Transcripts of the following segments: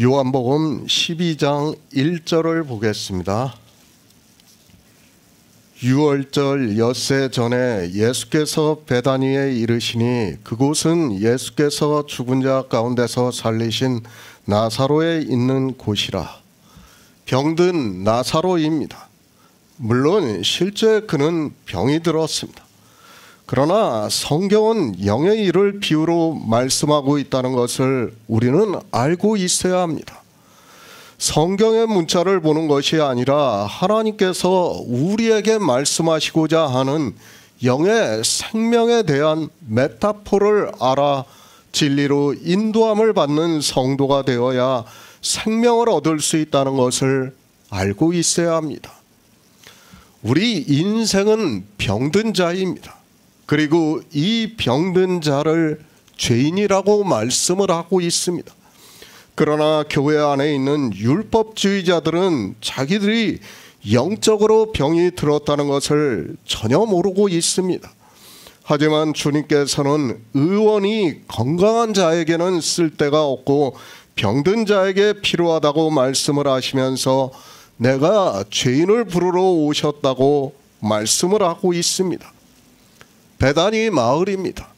요한복음 12장 1절을 보겠습니다. 유월절 엿새 전에 예수께서 베다니에 이르시니 그곳은 예수께서 죽은 자 가운데서 살리신 나사로에 있는 곳이라. 병든 나사로입니다. 물론 실제 그는 병이 들었습니다. 그러나 성경은 영의 일을 비유로 말씀하고 있다는 것을 우리는 알고 있어야 합니다. 성경의 문자를 보는 것이 아니라 하나님께서 우리에게 말씀하시고자 하는 영의 생명에 대한 메타포를 알아 진리로 인도함을 받는 성도가 되어야 생명을 얻을 수 있다는 것을 알고 있어야 합니다. 우리 인생은 병든 자입니다. 그리고 이 병든 자를 죄인이라고 말씀을 하고 있습니다. 그러나 교회 안에 있는 율법주의자들은 자기들이 영적으로 병이 들었다는 것을 전혀 모르고 있습니다. 하지만 주님께서는 의원이 건강한 자에게는 쓸데가 없고 병든 자에게 필요하다고 말씀을 하시면서 내가 죄인을 부르러 오셨다고 말씀을 하고 있습니다. 베다니 마을입니다.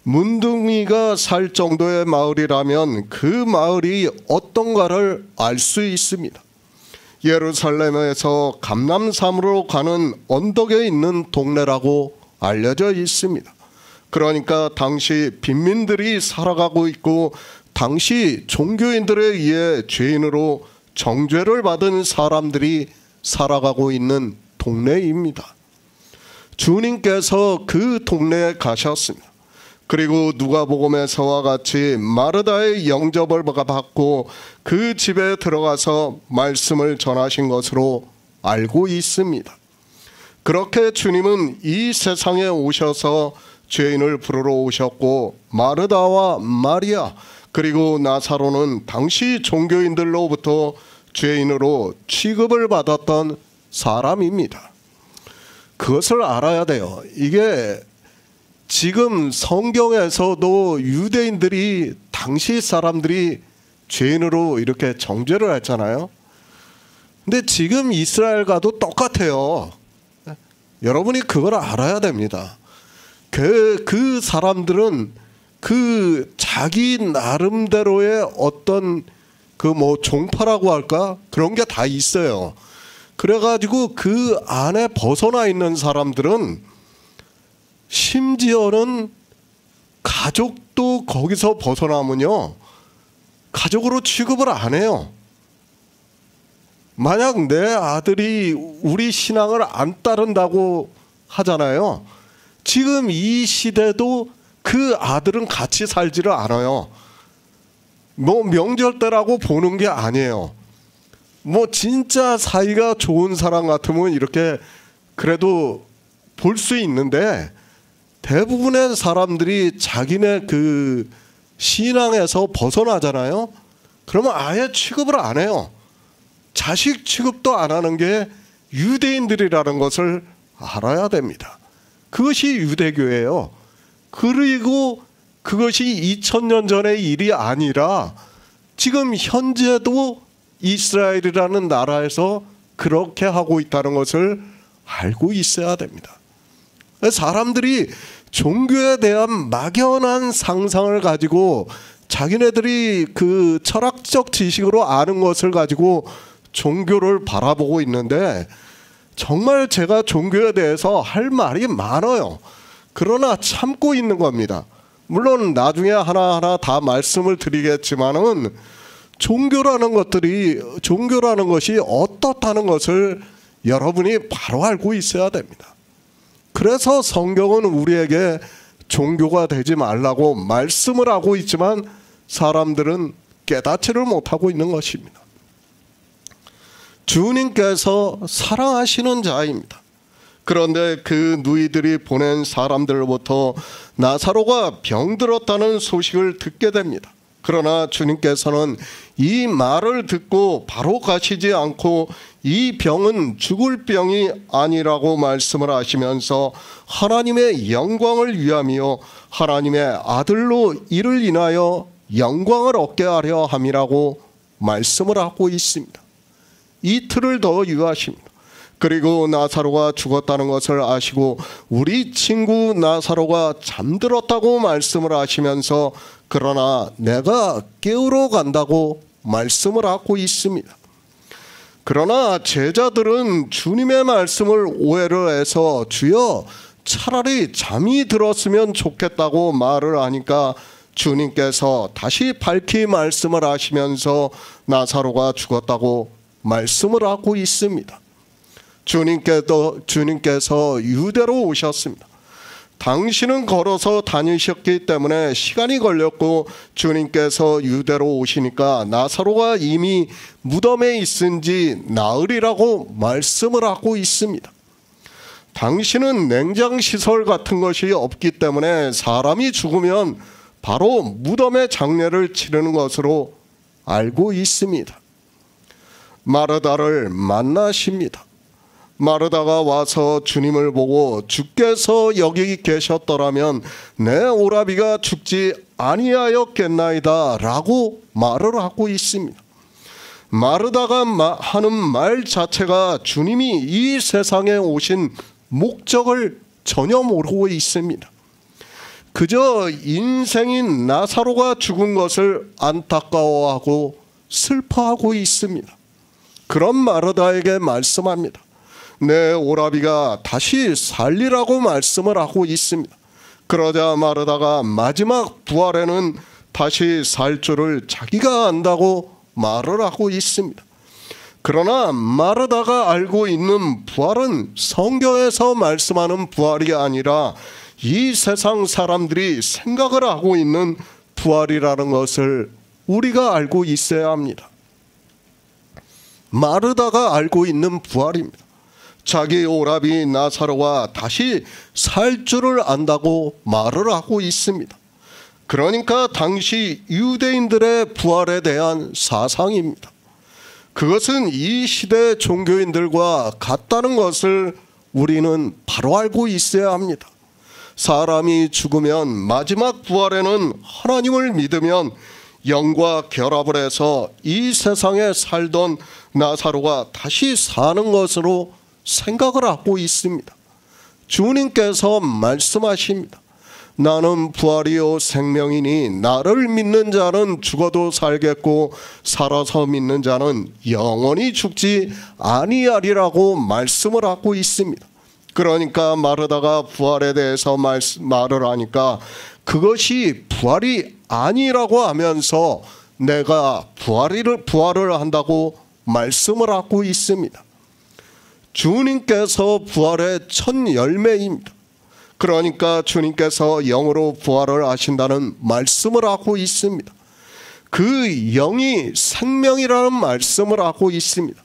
문둥이가 살 정도의 마을이라면 그 마을이 어떤가를 알 수 있습니다. 예루살렘에서 감람산으로 가는 언덕에 있는 동네라고 알려져 있습니다. 그러니까 당시 빈민들이 살아가고 있고 당시 종교인들에 의해 죄인으로 정죄를 받은 사람들이 살아가고 있는 동네입니다. 주님께서 그 동네에 가셨습니다. 그리고 누가복음에서와 같이 마르다의 영접을 받고 그 집에 들어가서 말씀을 전하신 것으로 알고 있습니다. 그렇게 주님은 이 세상에 오셔서 죄인을 부르러 오셨고 마르다와 마리아 그리고 나사로는 당시 종교인들로부터 죄인으로 취급을 받았던 사람입니다. 그것을 알아야 돼요. 이게 지금 성경에서도 유대인들이 당시 사람들이 죄인으로 이렇게 정죄를 했잖아요. 근데 지금 이스라엘과도 똑같아요. 여러분이 그걸 알아야 됩니다. 그 사람들은 그 자기 나름대로의 어떤 그 종파라고 할까? 그런 게 다 있어요. 그래가지고 그 안에 벗어나 있는 사람들은 심지어는 가족도 거기서 벗어나면요 가족으로 취급을 안 해요. 만약 내 아들이 우리 신앙을 안 따른다고 하잖아요. 지금 이 시대도 그 아들은 같이 살지를 않아요. 명절 때라고 보는 게 아니에요. 진짜 사이가 좋은 사람 같으면 이렇게 그래도 볼 수 있는데 대부분의 사람들이 자기네 그 신앙에서 벗어나잖아요. 그러면 아예 취급을 안 해요. 자식 취급도 안 하는 게 유대인들이라는 것을 알아야 됩니다. 그것이 유대교예요. 그리고 그것이 2000년 전의 일이 아니라 지금 현재도 이스라엘이라는 나라에서 그렇게 하고 있다는 것을 알고 있어야 됩니다. 사람들이 종교에 대한 막연한 상상을 가지고 자기네들이 그 철학적 지식으로 아는 것을 가지고 종교를 바라보고 있는데 정말 제가 종교에 대해서 할 말이 많아요. 그러나 참고 있는 겁니다. 물론 나중에 하나하나 다 말씀을 드리겠지만은 종교라는 것이 어떻다는 것을 여러분이 바로 알고 있어야 됩니다. 그래서 성경은 우리에게 종교가 되지 말라고 말씀을 하고 있지만 사람들은 깨닫지를 못하고 있는 것입니다. 주님께서 사랑하시는 자입니다. 그런데 그 누이들이 보낸 사람들로부터 나사로가 병들었다는 소식을 듣게 됩니다. 그러나 주님께서는 이 말을 듣고 바로 가시지 않고 이 병은 죽을 병이 아니라고 말씀을 하시면서 하나님의 영광을 위함이요 하나님의 아들로 이를 인하여 영광을 얻게 하려 함이라고 말씀을 하고 있습니다. 이틀을 더 유하십니다. 그리고 나사로가 죽었다는 것을 아시고 우리 친구 나사로가 잠들었다고 말씀을 하시면서 그러나 내가 깨우러 간다고 말씀을 하고 있습니다. 그러나 제자들은 주님의 말씀을 오해를 해서 주여 차라리 잠이 들었으면 좋겠다고 말을 하니까 주님께서 다시 밝히 말씀을 하시면서 나사로가 죽었다고 말씀을 하고 있습니다. 주님께서 유대로 오셨습니다. 당신은 걸어서 다니셨기 때문에 시간이 걸렸고 주님께서 유대로 오시니까 나사로가 이미 무덤에 있은지 나으리라고 말씀을 하고 있습니다. 당신은 냉장시설 같은 것이 없기 때문에 사람이 죽으면 바로 무덤에 장례를 치르는 것으로 알고 있습니다. 마르다를 만나십니다. 마르다가 와서 주님을 보고 주께서 여기 계셨더라면 내 오라비가 죽지 아니하였겠나이다 라고 말을 하고 있습니다. 마르다가 하는 말 자체가 주님이 이 세상에 오신 목적을 전혀 모르고 있습니다. 그저 인생인 나사로가 죽은 것을 안타까워하고 슬퍼하고 있습니다. 그런 마르다에게 말씀합니다. 내 오라비가 다시 살리라고 말씀을 하고 있습니다. 그러자 마르다가 마지막 부활에는 다시 살 줄을 자기가 안다고 말을 하고 있습니다. 그러나 마르다가 알고 있는 부활은 성경에서 말씀하는 부활이 아니라 이 세상 사람들이 생각을 하고 있는 부활이라는 것을 우리가 알고 있어야 합니다. 마르다가 알고 있는 부활입니다. 자기 오라비 나사로가 다시 살 줄을 안다고 말을 하고 있습니다. 그러니까 당시 유대인들의 부활에 대한 사상입니다. 그것은 이 시대 종교인들과 같다는 것을 우리는 바로 알고 있어야 합니다. 사람이 죽으면 마지막 부활에는 하나님을 믿으면 영과 결합을 해서 이 세상에 살던 나사로가 다시 사는 것으로 생각을 하고 있습니다. 주님께서 말씀하십니다. 나는 부활이요 생명이니 나를 믿는 자는 죽어도 살겠고 살아서 믿는 자는 영원히 죽지 아니하리라고 말씀을 하고 있습니다. 그러니까 마르다가 부활에 대해서 말을 하니까 그것이 부활이 아니라고 하면서 내가 부활을 한다고 말씀을 하고 있습니다. 주님께서 부활의 첫 열매입니다. 그러니까 주님께서 영으로 부활을 하신다는 말씀을 하고 있습니다. 그 영이 생명이라는 말씀을 하고 있습니다.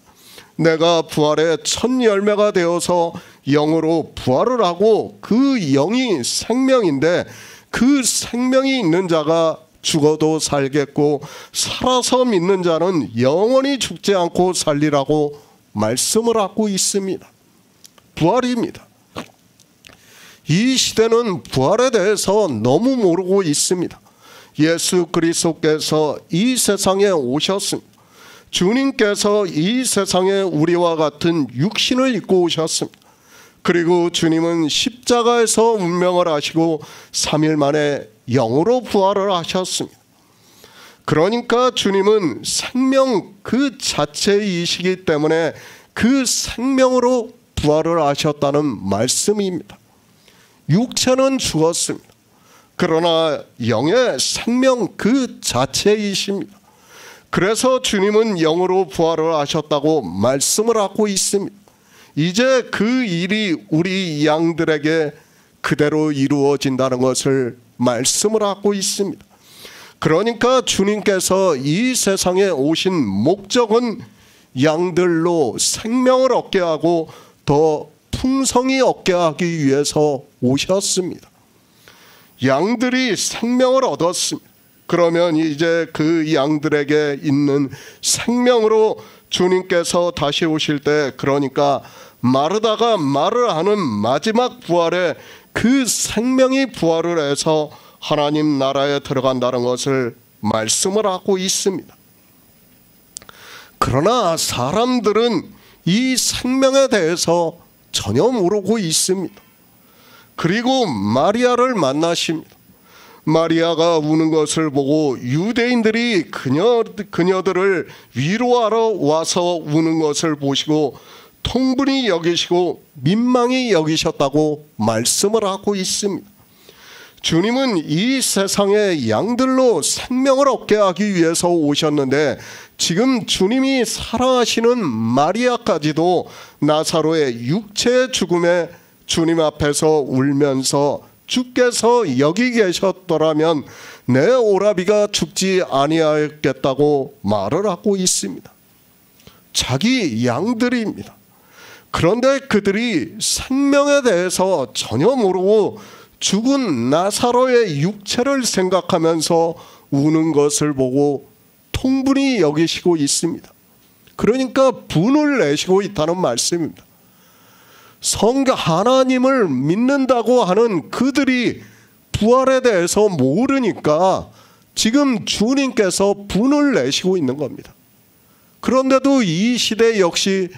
내가 부활의 첫 열매가 되어서 영으로 부활을 하고 그 영이 생명인데 그 생명이 있는 자가 죽어도 살겠고 살아서 믿는 자는 영원히 죽지 않고 살리라고 말씀을 하고 있습니다. 부활입니다. 이 시대는 부활에 대해서 너무 모르고 있습니다. 예수 그리스도께서 이 세상에 오셨습니다. 주님께서 이 세상에 우리와 같은 육신을 입고 오셨습니다. 그리고 주님은 십자가에서 운명을 하시고 3일 만에 영으로 부활을 하셨습니다. 그러니까 주님은 생명 그 자체이시기 때문에 그 생명으로 부활을 하셨다는 말씀입니다. 육체는 죽었습니다. 그러나 영의 생명 그 자체이십니다. 그래서 주님은 영으로 부활을 하셨다고 말씀을 하고 있습니다. 이제 그 일이 우리 양들에게 그대로 이루어진다는 것을 말씀을 하고 있습니다. 그러니까 주님께서 이 세상에 오신 목적은 양들로 생명을 얻게 하고 더 풍성히 얻게 하기 위해서 오셨습니다. 양들이 생명을 얻었습니다. 그러면 이제 그 양들에게 있는 생명으로 주님께서 다시 오실 때, 그러니까 마르다가 말을 하는 마지막 부활에 그 생명이 부활을 해서 하나님 나라에 들어간다는 것을 말씀을 하고 있습니다. 그러나 사람들은 이 생명에 대해서 전혀 모르고 있습니다. 그리고 마리아를 만나십니다. 마리아가 우는 것을 보고 유대인들이 그녀들을 위로하러 와서 우는 것을 보시고 통분히 여기시고 민망히 여기셨다고 말씀을 하고 있습니다. 주님은 이 세상의 양들로 생명을 얻게 하기 위해서 오셨는데 지금 주님이 사랑하시는 마리아까지도 나사로의 육체의 죽음에 주님 앞에서 울면서 주께서 여기 계셨더라면 내 오라비가 죽지 아니하였겠다고 말을 하고 있습니다. 자기 양들입니다. 그런데 그들이 생명에 대해서 전혀 모르고 죽은 나사로의 육체를 생각하면서 우는 것을 보고 통분히 여기시고 있습니다. 그러니까 분을 내시고 있다는 말씀입니다. 성경 하나님을 믿는다고 하는 그들이 부활에 대해서 모르니까 지금 주님께서 분을 내시고 있는 겁니다. 그런데도 이 시대 역시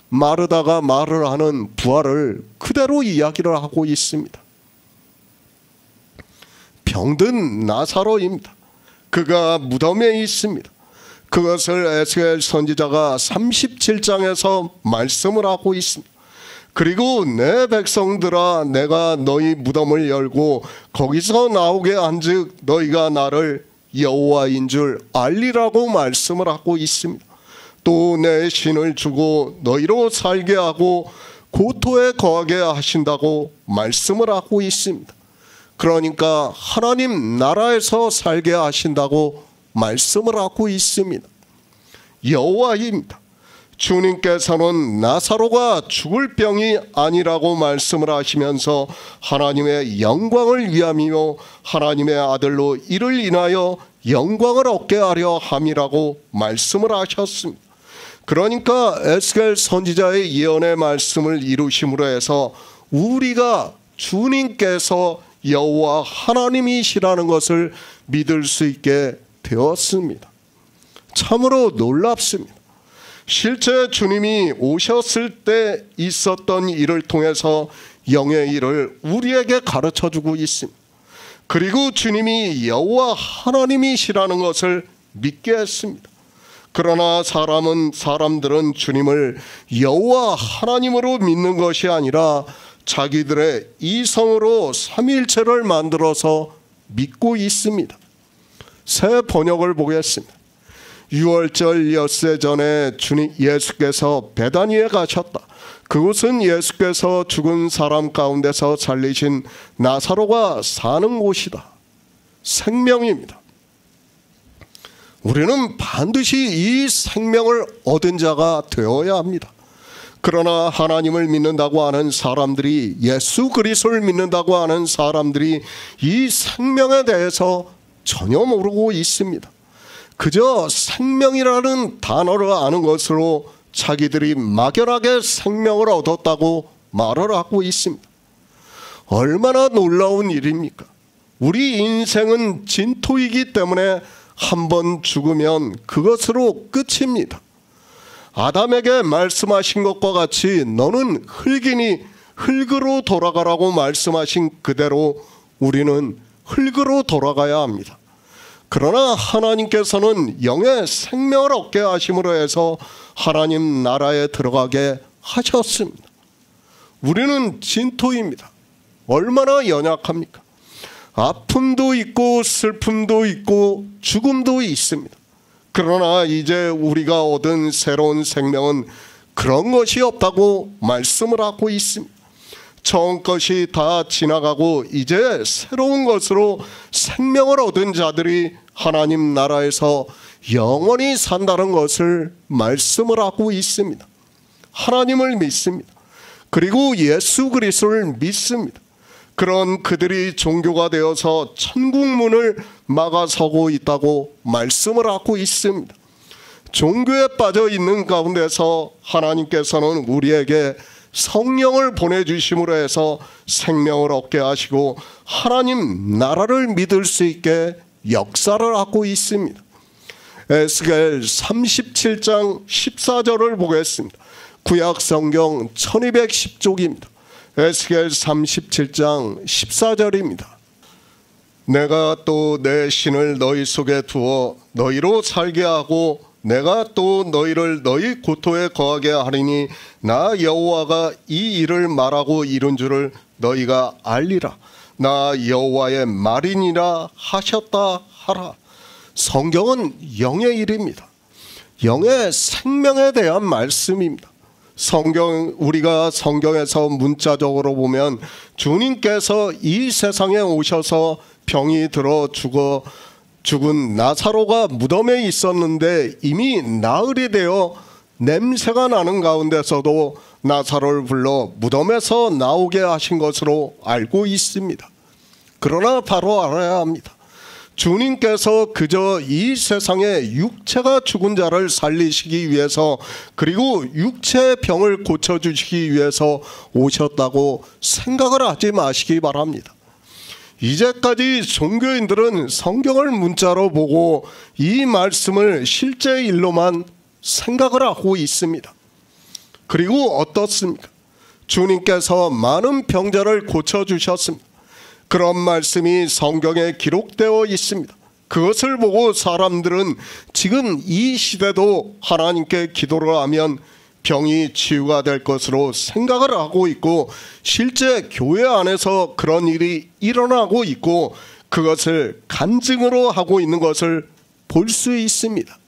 마르다가 말을 하는 부활을 그대로 이야기를 하고 있습니다. 병든 나사로입니다. 그가 무덤에 있습니다. 그것을 에스겔 선지자가 37장에서 말씀을 하고 있습니다. 그리고 내 백성들아 내가 너희 무덤을 열고 거기서 나오게 한즉 너희가 나를 여호와인 줄 알리라고 말씀을 하고 있습니다. 또 내 신을 주고 너희로 살게 하고 고토에 거하게 하신다고 말씀을 하고 있습니다. 그러니까 하나님 나라에서 살게 하신다고 말씀을 하고 있습니다. 여호와입니다. 주님께서는 나사로가 죽을 병이 아니라고 말씀을 하시면서 하나님의 영광을 위함이요 하나님의 아들로 이를 인하여 영광을 얻게 하려 함이라고 말씀을 하셨습니다. 그러니까 에스겔 선지자의 예언의 말씀을 이루심으로 해서 우리가 주님께서 여호와 하나님이시라는 것을 믿을 수 있게 되었습니다. 참으로 놀랍습니다. 실제 주님이 오셨을 때 있었던 일을 통해서 영의 일을 우리에게 가르쳐주고 있습니다. 그리고 주님이 여호와 하나님이시라는 것을 믿게 했습니다. 그러나 사람들은 주님을 여호와 하나님으로 믿는 것이 아니라 자기들의 이성으로 삼위일체를 만들어서 믿고 있습니다. 새 번역을 보겠습니다. 6월절 엿새 전에 주님 예수께서 베다니에 가셨다. 그곳은 예수께서 죽은 사람 가운데서 살리신 나사로가 사는 곳이다. 생명입니다. 우리는 반드시 이 생명을 얻은 자가 되어야 합니다. 그러나 하나님을 믿는다고 하는 사람들이, 예수 그리스도를 믿는다고 하는 사람들이 이 생명에 대해서 전혀 모르고 있습니다. 그저 생명이라는 단어를 아는 것으로 자기들이 막연하게 생명을 얻었다고 말을 하고 있습니다. 얼마나 놀라운 일입니까? 우리 인생은 진토이기 때문에 한번 죽으면 그것으로 끝입니다. 아담에게 말씀하신 것과 같이 너는 흙이니 흙으로 돌아가라고 말씀하신 그대로 우리는 흙으로 돌아가야 합니다. 그러나 하나님께서는 영의 생명을 얻게 하심으로 해서 하나님 나라에 들어가게 하셨습니다. 우리는 진토입니다. 얼마나 연약합니까? 아픔도 있고 슬픔도 있고 죽음도 있습니다. 그러나 이제 우리가 얻은 새로운 생명은 그런 것이 없다고 말씀을 하고 있습니다. 처음 것이 다 지나가고 이제 새로운 것으로 생명을 얻은 자들이 하나님 나라에서 영원히 산다는 것을 말씀을 하고 있습니다. 하나님을 믿습니다. 그리고 예수 그리스도를 믿습니다. 그런 그들이 종교가 되어서 천국문을 막아서고 있다고 말씀을 하고 있습니다. 종교에 빠져 있는 가운데서 하나님께서는 우리에게 성령을 보내주심으로 해서 생명을 얻게 하시고 하나님 나라를 믿을 수 있게 역사를 하고 있습니다. 에스겔 37장 14절을 보겠습니다. 구약 성경 1210쪽입니다. 에스겔 37장 14절입니다. 내가 또 내 신을 너희 속에 두어 너희로 살게 하고 내가 또 너희를 너희 고토에 거하게 하리니 나 여호와가 이 일을 말하고 이룬 줄을 너희가 알리라. 나 여호와의 말이니라 하셨다 하라. 성경은 영의 일입니다. 영의 생명에 대한 말씀입니다. 우리가 성경에서 문자적으로 보면 주님께서 이 세상에 오셔서 병이 들어 죽은 나사로가 무덤에 있었는데 이미 나흘이 되어 냄새가 나는 가운데서도 나사로를 불러 무덤에서 나오게 하신 것으로 알고 있습니다. 그러나 바로 알아야 합니다. 주님께서 그저 이 세상에 육체가 죽은 자를 살리시기 위해서 그리고 육체의 병을 고쳐주시기 위해서 오셨다고 생각을 하지 마시기 바랍니다. 이제까지 종교인들은 성경을 문자로 보고 이 말씀을 실제 일로만 생각을 하고 있습니다. 그리고 어떻습니까? 주님께서 많은 병자를 고쳐주셨습니다. 그런 말씀이 성경에 기록되어 있습니다. 그것을 보고 사람들은 지금 이 시대도 하나님께 기도를 하면 병이 치유가 될 것으로 생각을 하고 있고 실제 교회 안에서 그런 일이 일어나고 있고 그것을 간증으로 하고 있는 것을 볼 수 있습니다.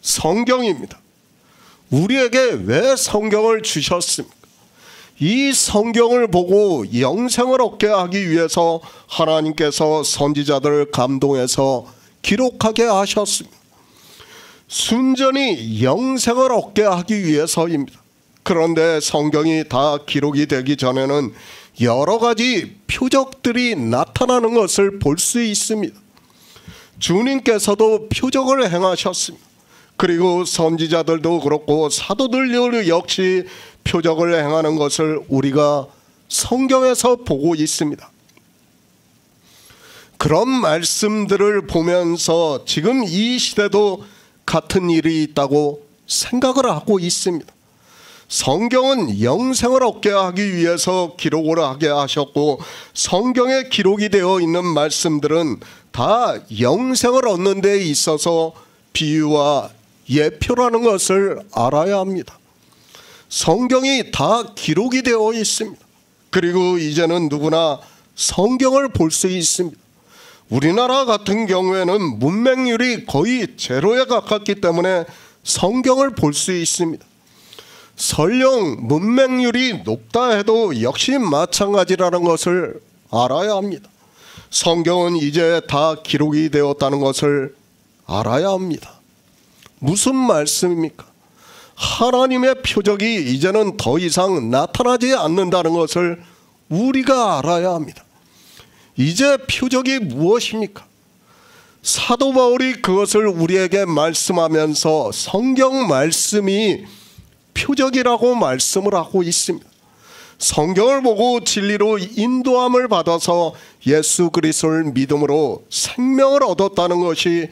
성경입니다. 우리에게 왜 성경을 주셨습니까? 이 성경을 보고 영생을 얻게 하기 위해서 하나님께서 선지자들을 감동해서 기록하게 하셨습니다. 순전히 영생을 얻게 하기 위해서입니다. 그런데 성경이 다 기록이 되기 전에는 여러 가지 표적들이 나타나는 것을 볼 수 있습니다. 주님께서도 표적을 행하셨습니다. 그리고 선지자들도 그렇고 사도들 역시 표적을 행하는 것을 우리가 성경에서 보고 있습니다. 그런 말씀들을 보면서 지금 이 시대도 같은 일이 있다고 생각을 하고 있습니다. 성경은 영생을 얻게 하기 위해서 기록을 하게 하셨고 성경에 기록이 되어 있는 말씀들은 다 영생을 얻는 데 있어서 비유와 예표라는 것을 알아야 합니다. 성경이 다 기록이 되어 있습니다. 그리고 이제는 누구나 성경을 볼 수 있습니다. 우리나라 같은 경우에는 문맹률이 거의 제로에 가깝기 때문에 성경을 볼 수 있습니다. 설령 문맹률이 높다 해도 역시 마찬가지라는 것을 알아야 합니다. 성경은 이제 다 기록이 되었다는 것을 알아야 합니다. 무슨 말씀입니까? 하나님의 표적이 이제는 더 이상 나타나지 않는다는 것을 우리가 알아야 합니다. 이제 표적이 무엇입니까? 사도 바울이 그것을 우리에게 말씀하면서 성경 말씀이 표적이라고 말씀을 하고 있습니다. 성경을 보고 진리로 인도함을 받아서 예수 그리스도를 믿음으로 생명을 얻었다는 것이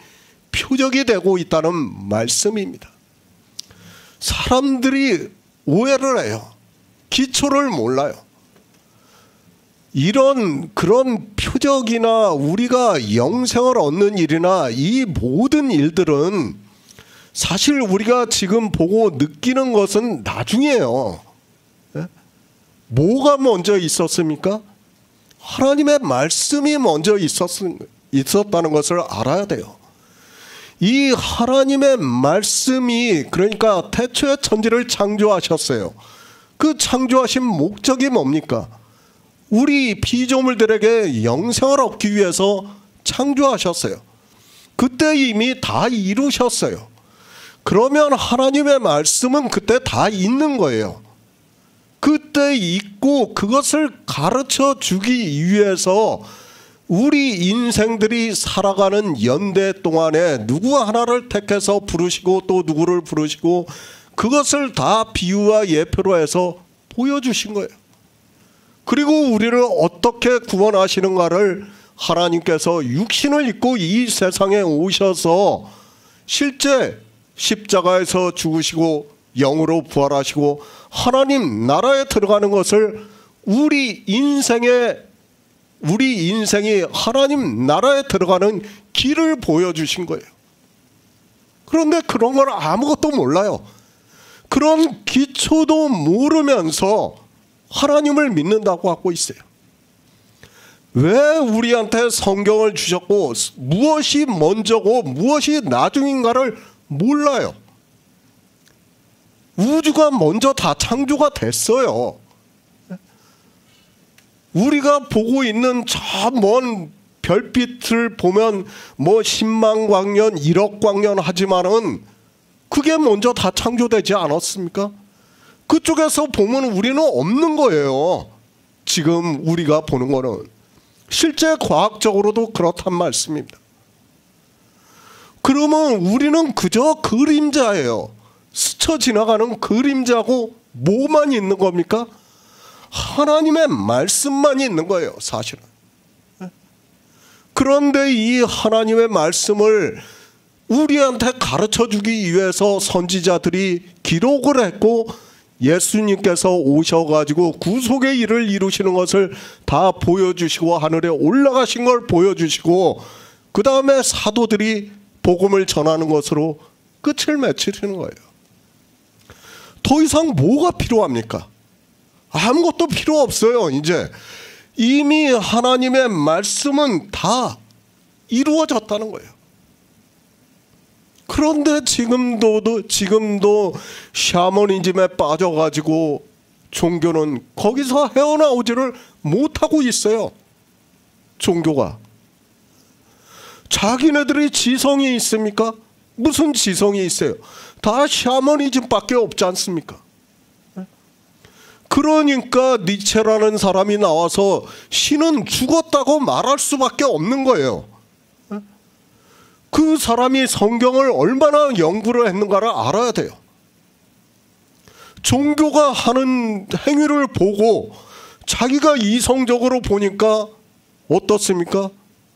표적이 되고 있다는 말씀입니다. 사람들이 오해를 해요. 기초를 몰라요. 그런 표적이나 우리가 영생을 얻는 일이나 이 모든 일들은 사실 우리가 지금 보고 느끼는 것은 나중이에요. 뭐가 먼저 있었습니까? 하나님의 말씀이 먼저 있었다는 것을 알아야 돼요. 이 하나님의 말씀이 그러니까 태초에 천지를 창조하셨어요. 그 창조하신 목적이 뭡니까? 우리 피조물들에게 영생을 얻기 위해서 창조하셨어요. 그때 이미 다 이루셨어요. 그러면 하나님의 말씀은 그때 다 있는 거예요. 그때 있고 그것을 가르쳐 주기 위해서 우리 인생들이 살아가는 연대 동안에 누구 하나를 택해서 부르시고 또 누구를 부르시고 그것을 다 비유와 예표로 해서 보여주신 거예요. 그리고 우리를 어떻게 구원하시는가를 하나님께서 육신을 입고 이 세상에 오셔서 실제 십자가에서 죽으시고 영으로 부활하시고 하나님 나라에 들어가는 것을 우리 인생이 하나님 나라에 들어가는 길을 보여주신 거예요. 그런데 그런 걸 아무것도 몰라요. 그런 기초도 모르면서 하나님을 믿는다고 하고 있어요. 왜 우리한테 성경을 주셨고 무엇이 먼저고 무엇이 나중인가를 몰라요. 우주가 먼저 다 창조가 됐어요. 우리가 보고 있는 저 먼 별빛을 보면 뭐 10만 광년, 1억 광년 하지만은 그게 먼저 다 창조되지 않았습니까? 그쪽에서 보면 우리는 없는 거예요. 지금 우리가 보는 거는. 실제 과학적으로도 그렇단 말씀입니다. 그러면 우리는 그저 그림자예요. 스쳐 지나가는 그림자고 뭐만 있는 겁니까? 하나님의 말씀만 있는 거예요, 사실은. 그런데 이 하나님의 말씀을 우리한테 가르쳐주기 위해서 선지자들이 기록을 했고 예수님께서 오셔가지고 구속의 일을 이루시는 것을 다 보여주시고 하늘에 올라가신 걸 보여주시고 그 다음에 사도들이 복음을 전하는 것으로 끝을 맺히는 거예요. 더 이상 뭐가 필요합니까? 아무것도 필요 없어요. 이제 이미 하나님의 말씀은 다 이루어졌다는 거예요. 그런데 지금도 샤머니즘에 빠져가지고 종교는 거기서 헤어나오지를 못하고 있어요. 종교가. 자기네들이 지성이 있습니까? 무슨 지성이 있어요? 다 샤머니즘밖에 없지 않습니까? 그러니까 니체라는 사람이 나와서 신은 죽었다고 말할 수밖에 없는 거예요. 그 사람이 성경을 얼마나 연구를 했는가를 알아야 돼요. 종교가 하는 행위를 보고 자기가 이성적으로 보니까 어떻습니까?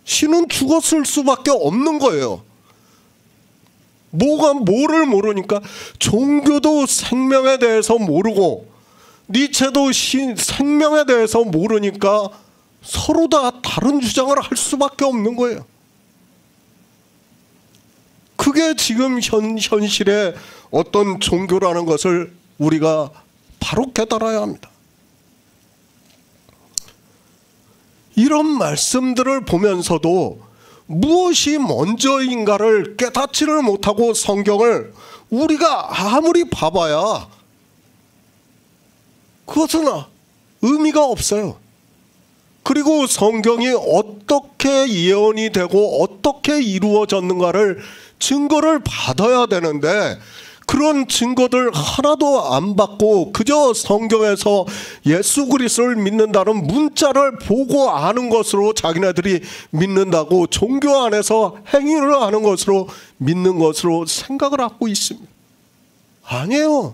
신은 죽었을 수밖에 없는 거예요. 뭐를 모르니까 종교도 생명에 대해서 모르고 니체도 생명에 대해서 모르니까 서로 다 다른 주장을 할 수밖에 없는 거예요. 그게 지금 현실의 어떤 종교라는 것을 우리가 바로 깨달아야 합니다. 이런 말씀들을 보면서도 무엇이 먼저인가를 깨닫지를 못하고 성경을 우리가 아무리 봐봐야 그것은 의미가 없어요. 그리고 성경이 어떻게 예언이 되고 어떻게 이루어졌는가를 증거를 받아야 되는데 그런 증거들 하나도 안 받고 그저 성경에서 예수 그리스도를 믿는다는 문자를 보고 아는 것으로 자기네들이 믿는다고 종교 안에서 행위를 하는 것으로 믿는 것으로 생각을 하고 있습니다. 아니에요.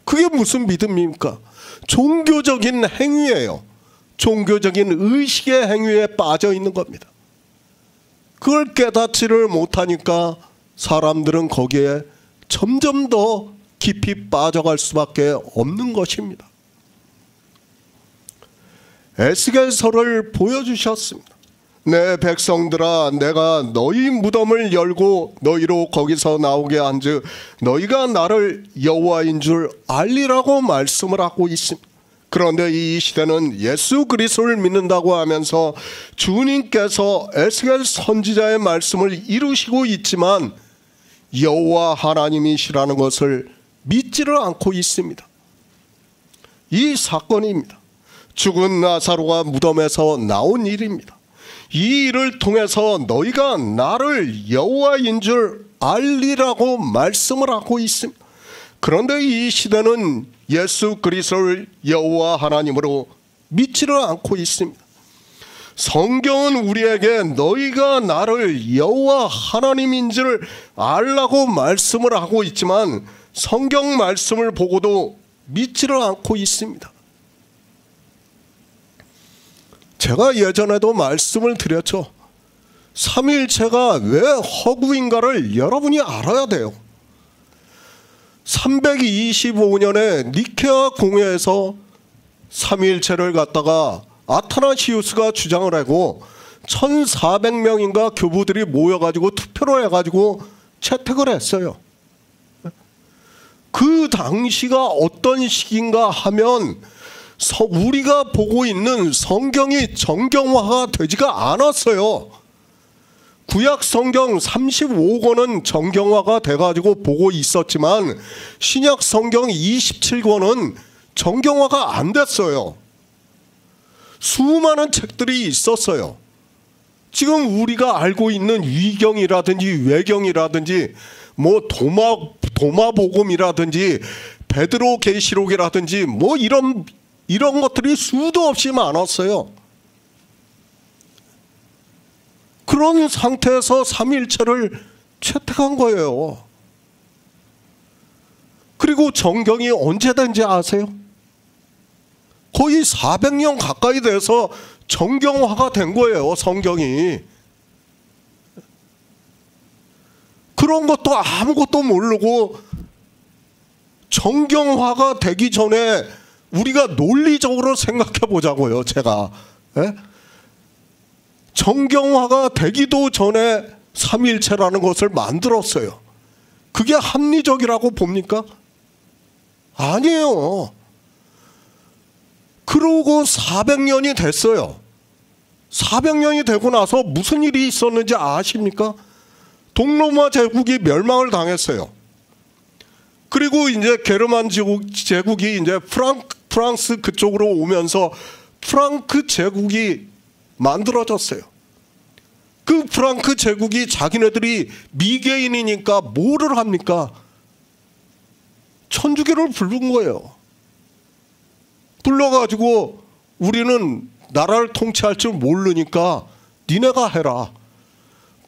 그게 무슨 믿음입니까? 종교적인 행위예요. 종교적인 의식의 행위에 빠져 있는 겁니다. 그걸 깨닫지를 못하니까 사람들은 거기에 점점 더 깊이 빠져갈 수밖에 없는 것입니다. 에스겔서를 보여주셨습니다. 내 백성들아, 내가 너희 무덤을 열고 너희로 거기서 나오게 한즉 너희가 나를 여호와인 줄 알리라고 말씀을 하고 있습니다. 그런데 이 시대는 예수 그리스도를 믿는다고 하면서 주님께서 에스겔 선지자의 말씀을 이루시고 있지만 여호와 하나님이시라는 것을 믿지를 않고 있습니다. 이 사건입니다. 죽은 나사로가 무덤에서 나온 일입니다. 이 일을 통해서 너희가 나를 여호와인 줄 알리라고 말씀을 하고 있습니다. 그런데 이 시대는 예수 그리스도를 여호와 하나님으로 믿지를 않고 있습니다. 성경은 우리에게 너희가 나를 여호와 하나님인 줄 알라고 말씀을 하고 있지만 성경 말씀을 보고도 믿지를 않고 있습니다. 제가 예전에도 말씀을 드렸죠. 삼위일체가 왜 허구인가를 여러분이 알아야 돼요. 325년에 니케아 공회에서 삼위일체를 갖다가 아타나시우스가 주장을 하고 1400명인가 교부들이 모여가지고 투표를 해가지고 채택을 했어요. 그 당시가 어떤 시기인가 하면 우리가 보고 있는 성경이 정경화가 되지가 않았어요. 구약 성경 35권은 정경화가 돼가지고 보고 있었지만 신약 성경 27권은 정경화가 안 됐어요. 수많은 책들이 있었어요. 지금 우리가 알고 있는 위경이라든지 외경이라든지 뭐 도마복음이라든지 베드로 계시록이라든지 뭐 이런 것들이 수도 없이 많았어요. 그런 상태에서 삼위일체를 채택한 거예요. 그리고 정경이 언제 된지 아세요? 거의 400년 가까이 돼서 정경화가 된 거예요, 성경이. 그런 것도 아무것도 모르고 정경화가 되기 전에 우리가 논리적으로 생각해 보자고요, 제가. 예? 정경화가 되기도 전에 삼위일체라는 것을 만들었어요. 그게 합리적이라고 봅니까? 아니에요. 그러고 400년이 됐어요. 400년이 되고 나서 무슨 일이 있었는지 아십니까? 동로마 제국이 멸망을 당했어요. 그리고 이제 게르만 제국이 이제 프랑스 그쪽으로 오면서 프랑크 제국이 만들어졌어요. 그 프랑크 제국이 자기네들이 미개인이니까 뭐를 합니까? 천주교를 부른 거예요. 불러가지고 우리는 나라를 통치할 줄 모르니까 니네가 해라.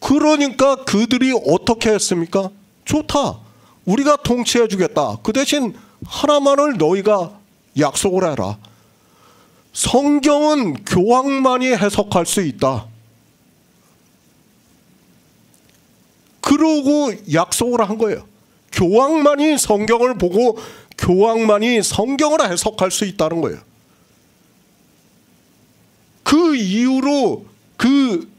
그러니까 그들이 어떻게 했습니까? 좋다. 우리가 통치해 주겠다. 그 대신 하나만을 너희가 약속을 해라. 성경은 교황만이 해석할 수 있다. 그러고 약속을 한 거예요. 교황만이 성경을 보고 교황만이 성경을 해석할 수 있다는 거예요. 그 이후로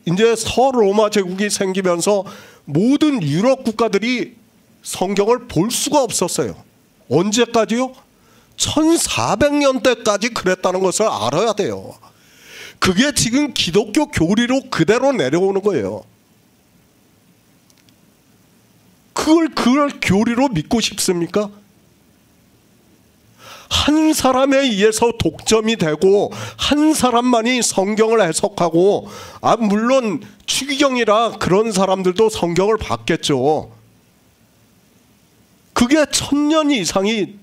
이제 서로마 제국이 생기면서 모든 유럽 국가들이 성경을 볼 수가 없었어요. 언제까지요? 1400년대까지 그랬다는 것을 알아야 돼요. 그게 지금 기독교 교리로 그대로 내려오는 거예요. 그걸 교리로 믿고 싶습니까? 한 사람에 의해서 독점이 되고 한 사람만이 성경을 해석하고 물론 추기경이라 그런 사람들도 성경을 봤겠죠. 그게 1000년 이상이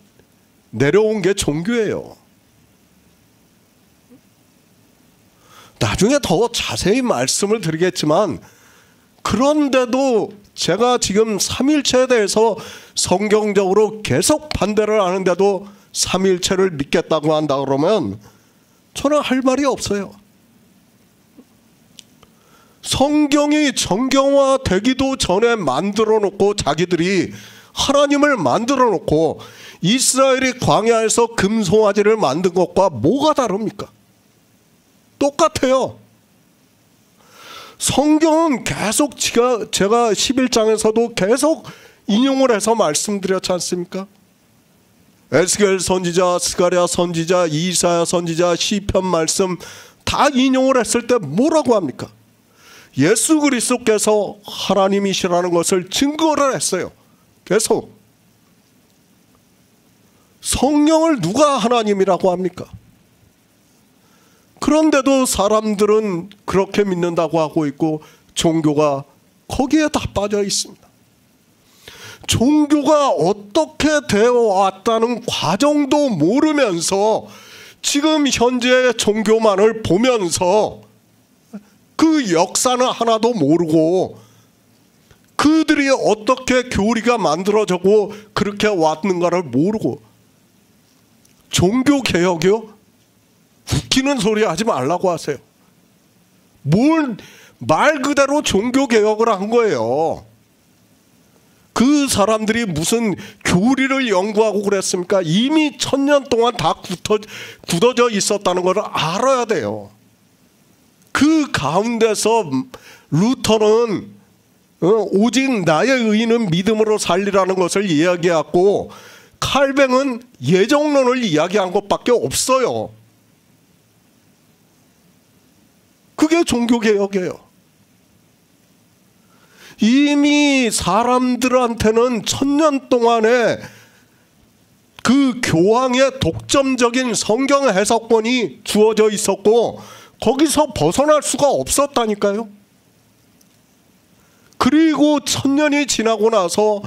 내려온 게 종교예요. 나중에 더 자세히 말씀을 드리겠지만 그런데도 제가 지금 삼위일체에 대해서 성경적으로 계속 반대를 하는데도 삼위일체를 믿겠다고 한다 그러면 저는 할 말이 없어요. 성경이 정경화 되기도 전에 만들어 놓고 자기들이 하나님을 만들어 놓고 이스라엘이 광야에서 금송아지를 만든 것과 뭐가 다릅니까? 똑같아요. 성경은 계속 제가 11장에서도 계속 인용을 해서 말씀드렸지 않습니까? 에스겔 선지자, 스가랴 선지자, 이사야 선지자, 시편 말씀 다 인용을 했을 때 뭐라고 합니까? 예수 그리스도께서 하나님이시라는 것을 증거를 했어요. 계속. 성령을 누가 하나님이라고 합니까? 그런데도 사람들은 그렇게 믿는다고 하고 있고 종교가 거기에 다 빠져 있습니다. 종교가 어떻게 되어 왔다는 과정도 모르면서 지금 현재의 종교만을 보면서 그 역사는 하나도 모르고 그들이 어떻게 교리가 만들어지고 그렇게 왔는가를 모르고 종교개혁이요? 웃기는 소리 하지 말라고 하세요. 뭘 말 그대로 종교개혁을 한 거예요. 그 사람들이 무슨 교리를 연구하고 그랬습니까? 이미 1000년 동안 다 굳어져 있었다는 걸 알아야 돼요. 그 가운데서 루터는 오직 나의 의는 믿음으로 살리라는 것을 이야기하고, 칼뱅은 예정론을 이야기한 것밖에 없어요. 그게 종교개혁이에요. 이미 사람들한테는 1000년 동안에 그 교황의 독점적인 성경 해석권이 주어져 있었고 거기서 벗어날 수가 없었다니까요. 그리고 1000년이 지나고 나서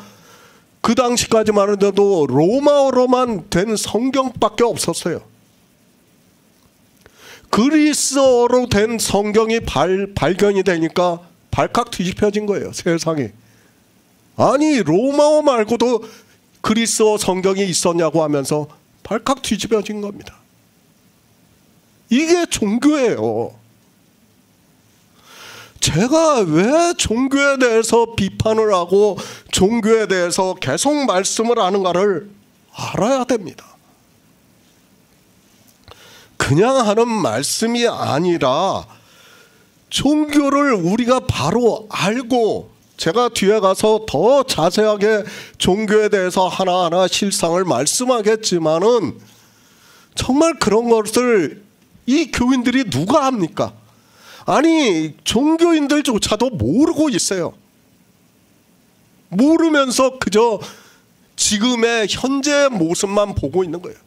그 당시까지만 해도 로마어로만 된 성경밖에 없었어요. 그리스어로 된 성경이 발견이 되니까 발칵 뒤집혀진 거예요, 세상이. 아니, 로마어 말고도 그리스어 성경이 있었냐고 하면서 발칵 뒤집혀진 겁니다. 이게 종교예요. 제가 왜 종교에 대해서 비판을 하고 종교에 대해서 계속 말씀을 하는가를 알아야 됩니다. 그냥 하는 말씀이 아니라 종교를 우리가 바로 알고, 제가 뒤에 가서 더 자세하게 종교에 대해서 하나하나 실상을 말씀하겠지만은 정말 그런 것을 이 교인들이 누가 합니까? 아니, 종교인들조차도 모르고 있어요. 모르면서 그저 지금의 현재의 모습만 보고 있는 거예요.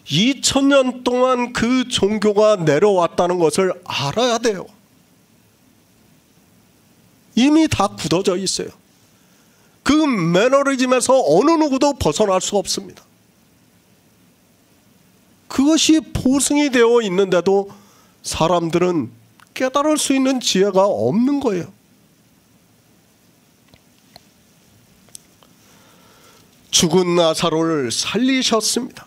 2000년 동안 그 종교가 내려왔다는 것을 알아야 돼요. 이미 다 굳어져 있어요. 그 매너리즘에서 어느 누구도 벗어날 수 없습니다. 그것이 포승이 되어 있는데도 사람들은 깨달을 수 있는 지혜가 없는 거예요. 죽은 나사로를 살리셨습니다.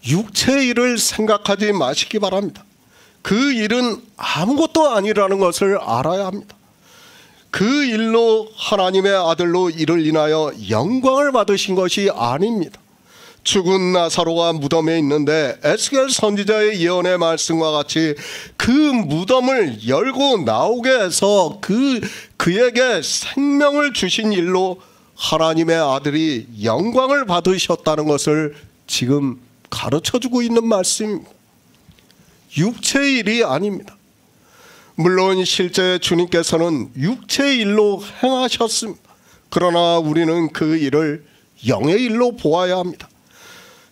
육체의 일을 생각하지 마시기 바랍니다. 그 일은 아무것도 아니라는 것을 알아야 합니다. 그 일로 하나님의 아들로 이를 인하여 영광을 받으신 것이 아닙니다. 죽은 나사로가 무덤에 있는데 에스겔 선지자의 예언의 말씀과 같이 그 무덤을 열고 나오게 해서 그에게 생명을 주신 일로 하나님의 아들이 영광을 받으셨다는 것을 지금 가르쳐주고 있는 말씀입니다. 육체의 일이 아닙니다. 물론 실제 주님께서는 육체의 일로 행하셨습니다. 그러나 우리는 그 일을 영의 일로 보아야 합니다.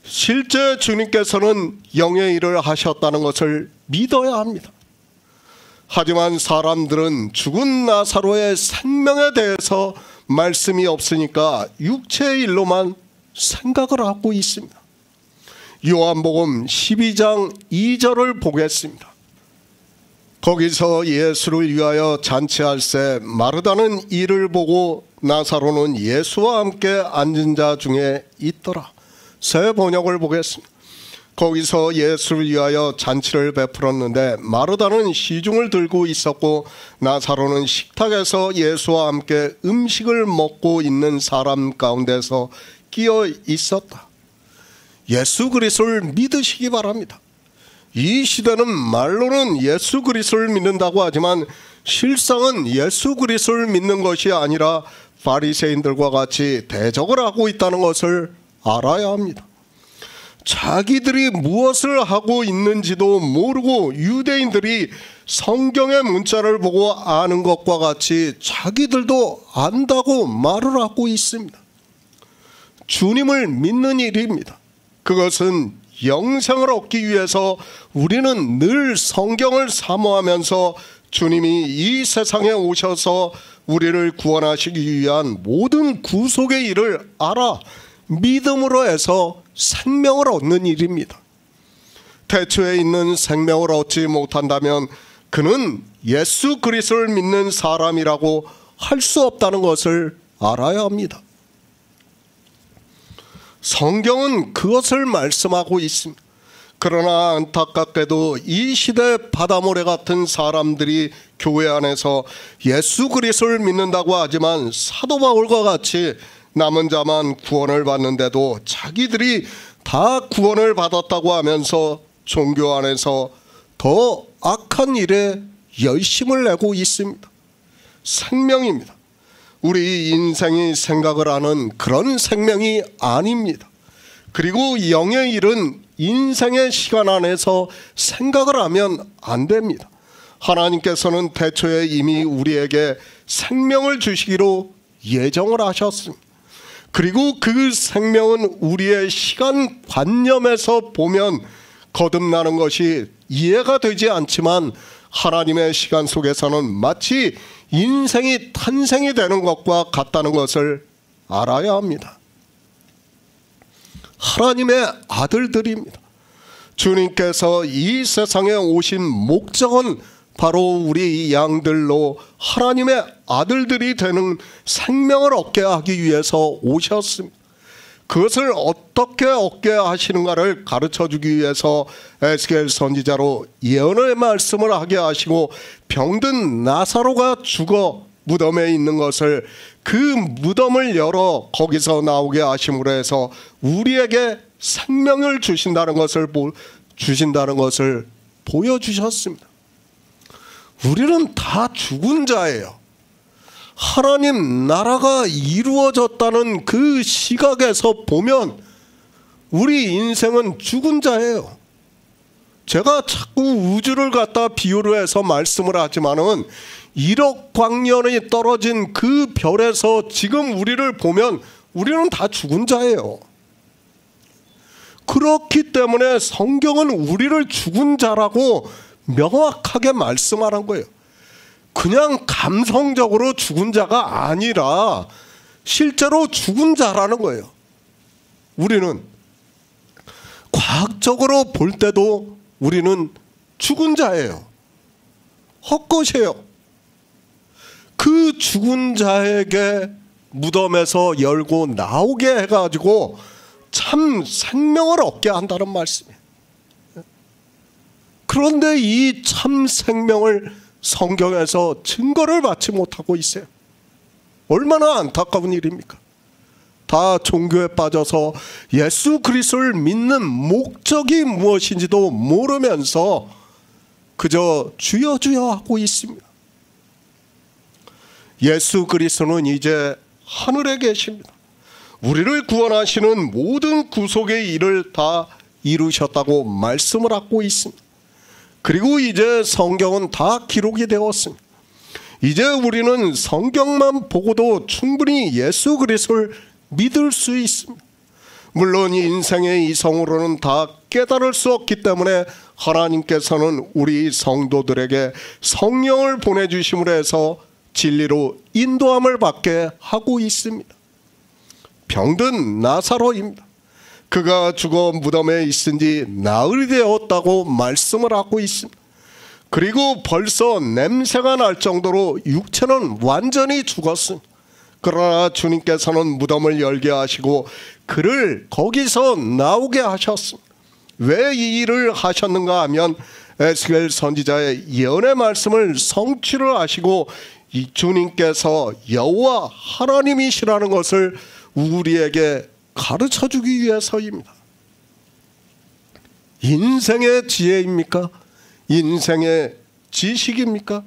실제 주님께서는 영의 일을 하셨다는 것을 믿어야 합니다. 하지만 사람들은 죽은 나사로의 생명에 대해서 말씀이 없으니까 육체의 일로만 생각을 하고 있습니다. 요한복음 12장 2절을 보겠습니다. 거기서 예수를 위하여 잔치할새 마르다는 이를 보고 나사로는 예수와 함께 앉은 자 중에 있더라. 새 번역을 보겠습니다. 거기서 예수를 위하여 잔치를 베풀었는데 마르다는 시중을 들고 있었고 나사로는 식탁에서 예수와 함께 음식을 먹고 있는 사람 가운데서 끼어 있었다. 예수 그리스도를 믿으시기 바랍니다. 이 시대는 말로는 예수 그리스도를 믿는다고 하지만 실상은 예수 그리스도를 믿는 것이 아니라 바리새인들과 같이 대적을 하고 있다는 것을 알아야 합니다. 자기들이 무엇을 하고 있는지도 모르고 유대인들이 성경의 문자를 보고 아는 것과 같이 자기들도 안다고 말을 하고 있습니다. 주님을 믿는 일입니다. 그것은 영생을 얻기 위해서 우리는 늘 성경을 사모하면서 주님이 이 세상에 오셔서 우리를 구원하시기 위한 모든 구속의 일을 알아 믿음으로 해서 생명을 얻는 일입니다. 태초에 있는 생명을 얻지 못한다면 그는 예수 그리스도를 믿는 사람이라고 할 수 없다는 것을 알아야 합니다. 성경은 그것을 말씀하고 있습니다. 그러나 안타깝게도 이 시대 바다모래 같은 사람들이 교회 안에서 예수 그리스도를 믿는다고 하지만 사도 바울과 같이 남은 자만 구원을 받는데도 자기들이 다 구원을 받았다고 하면서 종교 안에서 더 악한 일에 열심을 내고 있습니다. 생명입니다. 우리 인생이 생각을 하는 그런 생명이 아닙니다. 그리고 영의 일은 인생의 시간 안에서 생각을 하면 안 됩니다. 하나님께서는 태초에 이미 우리에게 생명을 주시기로 예정을 하셨습니다. 그리고 그 생명은 우리의 시간 관념에서 보면 거듭나는 것이 이해가 되지 않지만 하나님의 시간 속에서는 마치 인생이 탄생이 되는 것과 같다는 것을 알아야 합니다. 하나님의 아들들입니다. 주님께서 이 세상에 오신 목적은 바로 우리 양들로 하나님의 아들들이 되는 생명을 얻게 하기 위해서 오셨습니다. 그것을 어떻게 얻게 하시는가를 가르쳐주기 위해서 에스겔 선지자로 예언의 말씀을 하게 하시고 병든 나사로가 죽어 무덤에 있는 것을 그 무덤을 열어 거기서 나오게 하심으로 해서 우리에게 생명을 주신다는 것을 보여주셨습니다. 우리는 다 죽은 자예요. 하나님 나라가 이루어졌다는 그 시각에서 보면 우리 인생은 죽은 자예요. 제가 자꾸 우주를 갖다 비유를 해서 말씀을 하지만은 1억 광년이 떨어진 그 별에서 지금 우리를 보면 우리는 다 죽은 자예요. 그렇기 때문에 성경은 우리를 죽은 자라고 명확하게 말씀하는 거예요. 그냥 감성적으로 죽은 자가 아니라 실제로 죽은 자라는 거예요. 우리는 과학적으로 볼 때도 우리는 죽은 자예요. 헛것이에요. 그 죽은 자에게 무덤에서 열고 나오게 해가지고 참 생명을 얻게 한다는 말씀이에요. 그런데 이 참 생명을 성경에서 증거를 받지 못하고 있어요. 얼마나 안타까운 일입니까? 다 종교에 빠져서 예수 그리스도를 믿는 목적이 무엇인지도 모르면서 그저 주여 주여 하고 있습니다. 예수 그리스도는 이제 하늘에 계십니다. 우리를 구원하시는 모든 구속의 일을 다 이루셨다고 말씀을 하고 있습니다. 그리고 이제 성경은 다 기록이 되었습니다. 이제 우리는 성경만 보고도 충분히 예수 그리스도를 믿을 수 있습니다. 물론 인생의 이성으로는 다 깨달을 수 없기 때문에 하나님께서는 우리 성도들에게 성령을 보내주심으로 해서 진리로 인도함을 받게 하고 있습니다. 병든 나사로입니다. 그가 죽어 무덤에 있은 지 나흘이 되었다고 말씀을 하고 있습니다. 그리고 벌써 냄새가 날 정도로 육체는 완전히 죽었습니다. 그러나 주님께서는 무덤을 열게 하시고 그를 거기서 나오게 하셨습니다. 왜 이 일을 하셨는가 하면 에스겔 선지자의 예언의 말씀을 성취를 하시고 이 주님께서 여호와 하나님이시라는 것을 우리에게 가르쳐주기 위해서입니다. 인생의 지혜입니까? 인생의 지식입니까?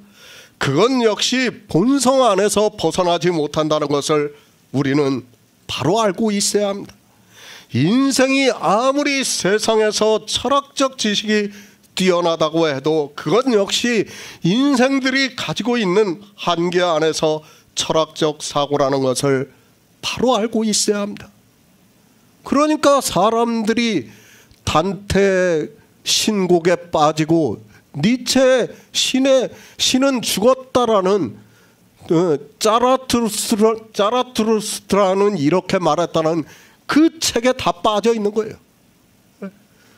그건 역시 본성 안에서 벗어나지 못한다는 것을 우리는 바로 알고 있어야 합니다. 인생이 아무리 세상에서 철학적 지식이 뛰어나다고 해도 그건 역시 인생들이 가지고 있는 한계 안에서 철학적 사고라는 것을 바로 알고 있어야 합니다. 그러니까 사람들이 단테 신곡에 빠지고 니체 신은 죽었다라는 짜라투르스트라는 이렇게 말했다는 그 책에 다 빠져 있는 거예요.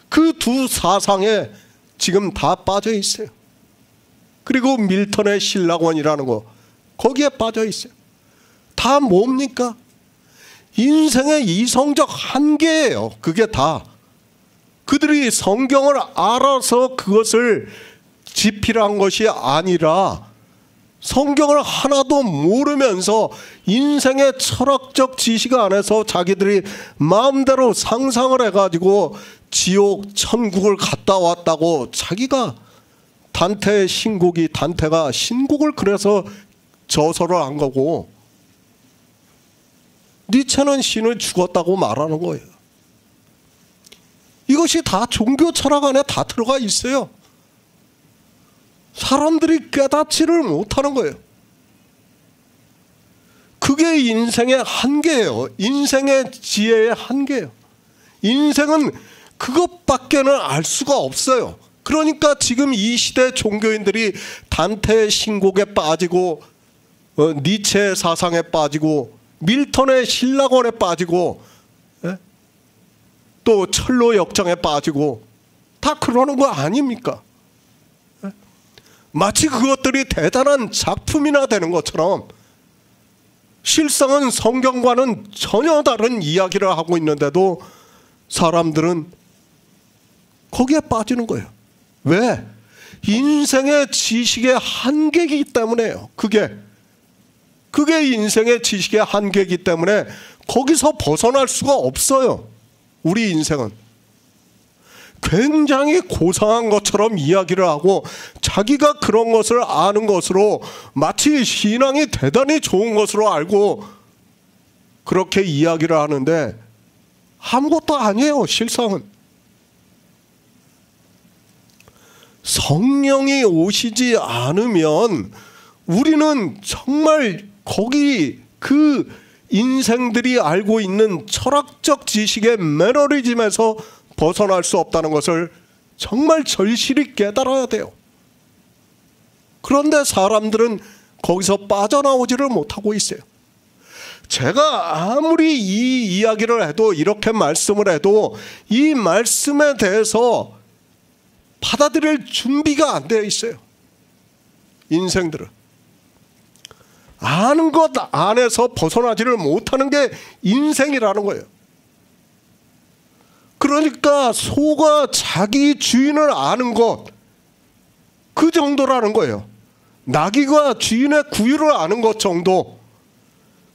그 두 사상에 지금 다 빠져 있어요. 그리고 밀턴의 신라권이라는 거 거기에 빠져 있어요. 다 뭡니까? 인생의 이성적 한계예요. 그게 다. 그들이 성경을 알아서 그것을 집필한 것이 아니라 성경을 하나도 모르면서 인생의 철학적 지식 안에서 자기들이 마음대로 상상을 해가지고 지옥, 천국을 갔다 왔다고 자기가 단테의 신곡이 단테가 신곡을 그래서 저서를 한 거고 니체는 신을 죽었다고 말하는 거예요. 이것이 다 종교 철학 안에 다 들어가 있어요. 사람들이 깨닫지를 못하는 거예요. 그게 인생의 한계예요. 인생의 지혜의 한계예요. 인생은 그것밖에는 알 수가 없어요. 그러니까 지금 이 시대 종교인들이 단테의 신곡에 빠지고 니체의 사상에 빠지고 밀턴의 신라권에 빠지고 또 철로 역정에 빠지고 다 그러는 거 아닙니까? 마치 그것들이 대단한 작품이나 되는 것처럼 실상은 성경과는 전혀 다른 이야기를 하고 있는데도 사람들은 거기에 빠지는 거예요. 왜? 인생의 지식의 한계이기 때문에요. 그게 인생의 지식의 한계이기 때문에 거기서 벗어날 수가 없어요. 우리 인생은 굉장히 고상한 것처럼 이야기를 하고 자기가 그런 것을 아는 것으로 마치 신앙이 대단히 좋은 것으로 알고 그렇게 이야기를 하는데 아무것도 아니에요. 실상은 성령이 오시지 않으면 우리는 정말 거기 그 인생들이 알고 있는 철학적 지식의 매너리즘에서 벗어날 수 없다는 것을 정말 절실히 깨달아야 돼요. 그런데 사람들은 거기서 빠져나오지를 못하고 있어요. 제가 아무리 이 이야기를 해도 이렇게 말씀을 해도 이 말씀에 대해서 받아들일 준비가 안 되어 있어요. 인생들은 아는 것 안에서 벗어나지를 못하는 게 인생이라는 거예요. 그러니까 소가 자기 주인을 아는 것, 그 정도라는 거예요. 나귀가 주인의 구유를 아는 것 정도,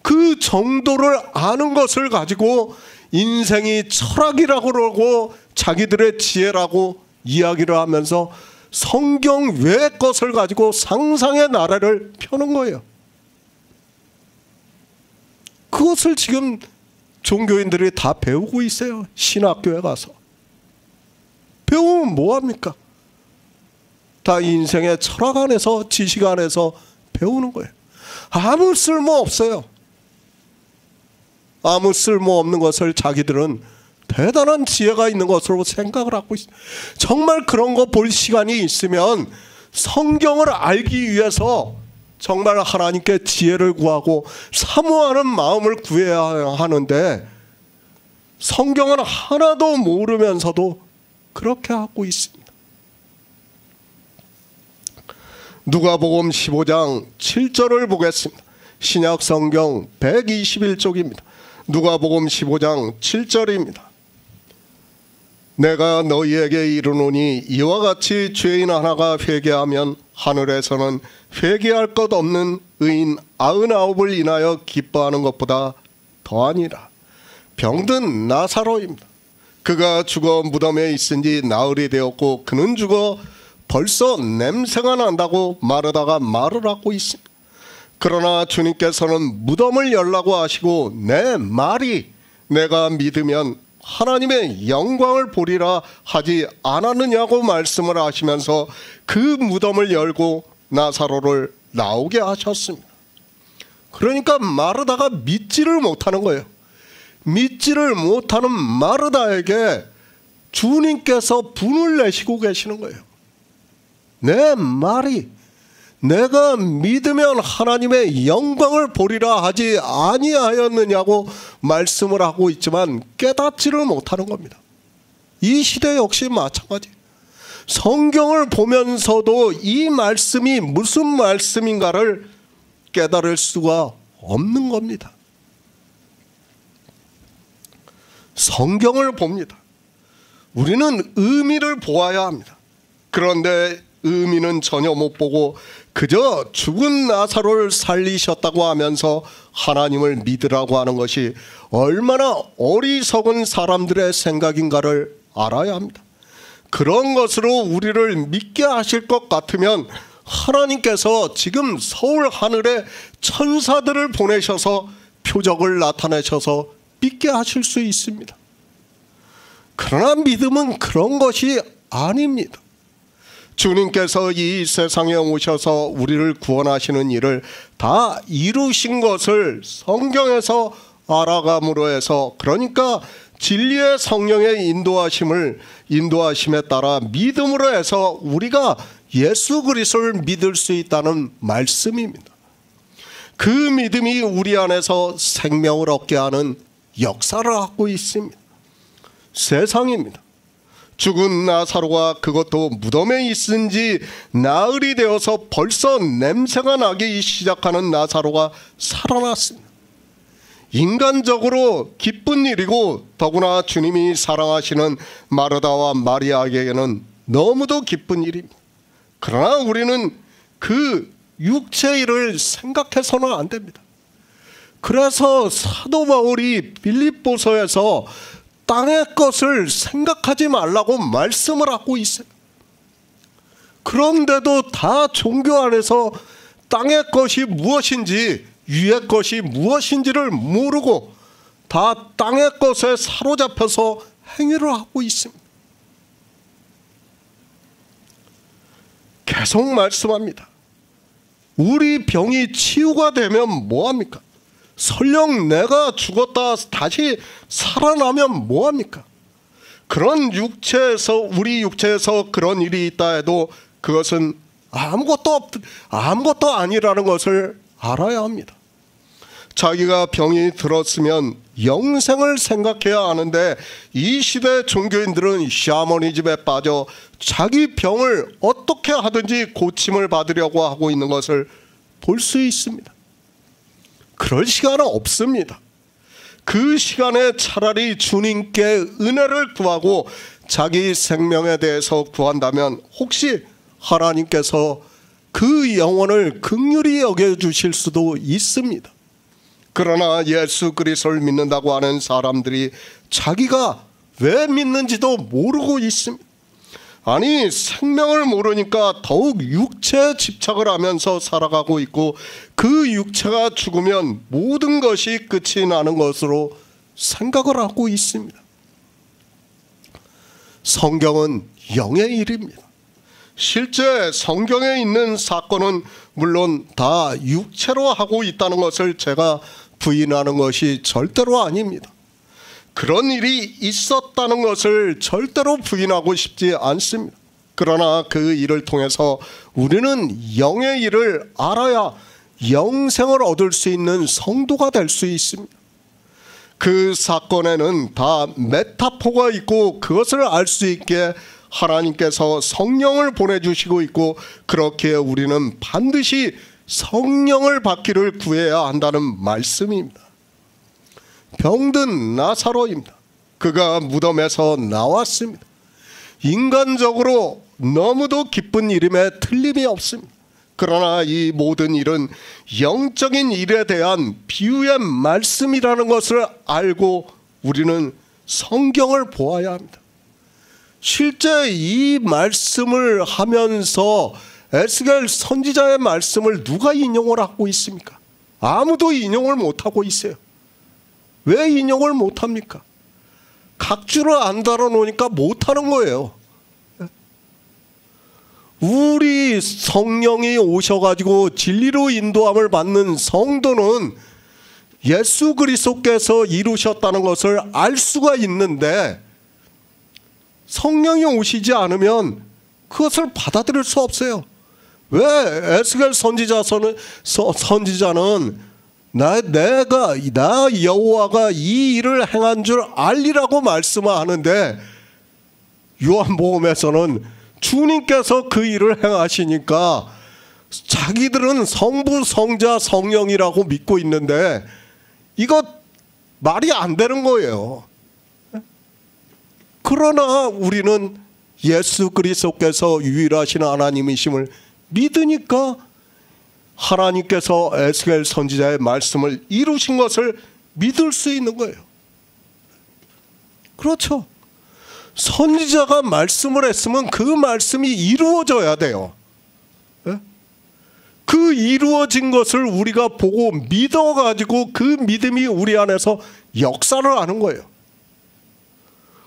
그 정도를 아는 것을 가지고 인생이 철학이라고 그러고 자기들의 지혜라고 이야기를 하면서 성경 외의 것을 가지고 상상의 나래를 펴는 거예요. 그것을 지금 종교인들이 다 배우고 있어요. 신학교에 가서. 배우면 뭐합니까? 다 인생의 철학 안에서 지식 안에서 배우는 거예요. 아무 쓸모 없어요. 아무 쓸모 없는 것을 자기들은 대단한 지혜가 있는 것으로 생각을 하고 있어요. 정말 그런 거 볼 시간이 있으면 성경을 알기 위해서 정말 하나님께 지혜를 구하고 사모하는 마음을 구해야 하는데 성경은 하나도 모르면서도 그렇게 하고 있습니다. 누가복음 15장 7절을 보겠습니다. 신약 성경 121쪽입니다. 누가복음 15장 7절입니다. 내가 너희에게 이르노니 이와 같이 죄인 하나가 회개하면 하늘에서는 회개할 것 없는 의인 99을 인하여 기뻐하는 것보다 더하니라. 병든 나사로입니다. 그가 죽어 무덤에 있은지 나흘이 되었고 그는 죽어 벌써 냄새가 난다고 마르다가 말을 하고 있습니다. 그러나 주님께서는 무덤을 열라고 하시고 내 말이 내가 믿으면 하나님의 영광을 보리라 하지 않았느냐고 말씀을 하시면서 그 무덤을 열고 나사로를 나오게 하셨습니다. 그러니까 마르다가 믿지를 못하는 거예요. 믿지를 못하는 마르다에게 주님께서 분을 내시고 계시는 거예요. 내 말이 내가 믿으면 하나님의 영광을 보리라 하지 아니하였느냐고 말씀을 하고 있지만 깨닫지를 못하는 겁니다. 이 시대 역시 마찬가지. 성경을 보면서도 이 말씀이 무슨 말씀인가를 깨달을 수가 없는 겁니다. 성경을 봅니다. 우리는 의미를 보아야 합니다. 그런데 의미는 전혀 못 보고 그저 죽은 나사로를 살리셨다고 하면서 하나님을 믿으라고 하는 것이 얼마나 어리석은 사람들의 생각인가를 알아야 합니다. 그런 것으로 우리를 믿게 하실 것 같으면 하나님께서 지금 서울 하늘에 천사들을 보내셔서 표적을 나타내셔서 믿게 하실 수 있습니다. 그러나 믿음은 그런 것이 아닙니다. 주님께서 이 세상에 오셔서 우리를 구원하시는 일을 다 이루신 것을 성경에서 알아감으로 해서, 그러니까 진리의 성령의 인도하심에 따라 믿음으로 해서 우리가 예수 그리스도를 믿을 수 있다는 말씀입니다. 그 믿음이 우리 안에서 생명을 얻게 하는 역사를 하고 있습니다. 세상입니다. 죽은 나사로가, 그것도 무덤에 있은 지 나흘이 되어서 벌써 냄새가 나기 시작하는 나사로가 살아났습니다. 인간적으로 기쁜 일이고, 더구나 주님이 사랑하시는 마르다와 마리아에게는 너무도 기쁜 일입니다. 그러나 우리는 그 육체의 일을 생각해서는 안 됩니다. 그래서 사도 바울이 빌립보서에서 땅의 것을 생각하지 말라고 말씀을 하고 있어요. 그런데도 다 종교 안에서 땅의 것이 무엇인지, 위의 것이 무엇인지를 모르고 다 땅의 것에 사로잡혀서 행위를 하고 있습니다. 계속 말씀합니다. 우리 병이 치유가 되면 뭐합니까? 설령 내가 죽었다 다시 살아나면 뭐합니까? 그런 우리 육체에서 그런 일이 있다 해도 그것은 아무것도 아니라는 것을 알아야 합니다. 자기가 병이 들었으면 영생을 생각해야 하는데, 이 시대 종교인들은 샤머니즘에 빠져 자기 병을 어떻게 하든지 고침을 받으려고 하고 있는 것을 볼 수 있습니다. 그럴 시간은 없습니다. 그 시간에 차라리 주님께 은혜를 구하고 자기 생명에 대해서 구한다면 혹시 하나님께서 그 영혼을 긍휼히 여겨주실 수도 있습니다. 그러나 예수 그리스도를 믿는다고 하는 사람들이 자기가 왜 믿는지도 모르고 있습니다. 아니, 생명을 모르니까 더욱 육체에 집착을 하면서 살아가고 있고, 그 육체가 죽으면 모든 것이 끝이 나는 것으로 생각을 하고 있습니다. 성경은 영의 일입니다. 실제 성경에 있는 사건은 물론 다 육체로 하고 있다는 것을 제가 부인하는 것이 절대로 아닙니다. 그런 일이 있었다는 것을 절대로 부인하고 싶지 않습니다. 그러나 그 일을 통해서 우리는 영의 일을 알아야 영생을 얻을 수 있는 성도가 될 수 있습니다. 그 사건에는 다 메타포가 있고, 그것을 알 수 있게 하나님께서 성령을 보내주시고 있고, 그렇게 우리는 반드시 성령을 받기를 구해야 한다는 말씀입니다. 병든 나사로입니다. 그가 무덤에서 나왔습니다. 인간적으로 너무도 기쁜 일임에 틀림이 없습니다. 그러나 이 모든 일은 영적인 일에 대한 비유의 말씀이라는 것을 알고 우리는 성경을 보아야 합니다. 실제 이 말씀을 하면서 에스겔 선지자의 말씀을 누가 인용을 하고 있습니까? 아무도 인용을 못하고 있어요. 왜 인용을 못합니까? 각주를 안 달아놓으니까 못하는 거예요. 우리 성령이 오셔가지고 진리로 인도함을 받는 성도는 예수 그리스도께서 이루셨다는 것을 알 수가 있는데, 성령이 오시지 않으면 그것을 받아들일 수 없어요. 왜 에스겔 선지자는 나 여호와가 이 일을 행한 줄 알리라고 말씀하는데, 요한복음에서는 주님께서 그 일을 행하시니까 자기들은 성부, 성자, 성령이라고 믿고 있는데 이거 말이 안 되는 거예요. 그러나 우리는 예수 그리스도께서 유일하신 하나님이심을 믿으니까 하나님께서 에스겔 선지자의 말씀을 이루신 것을 믿을 수 있는 거예요. 그렇죠. 선지자가 말씀을 했으면 그 말씀이 이루어져야 돼요. 그 이루어진 것을 우리가 보고 믿어가지고 그 믿음이 우리 안에서 역사를 하는 거예요.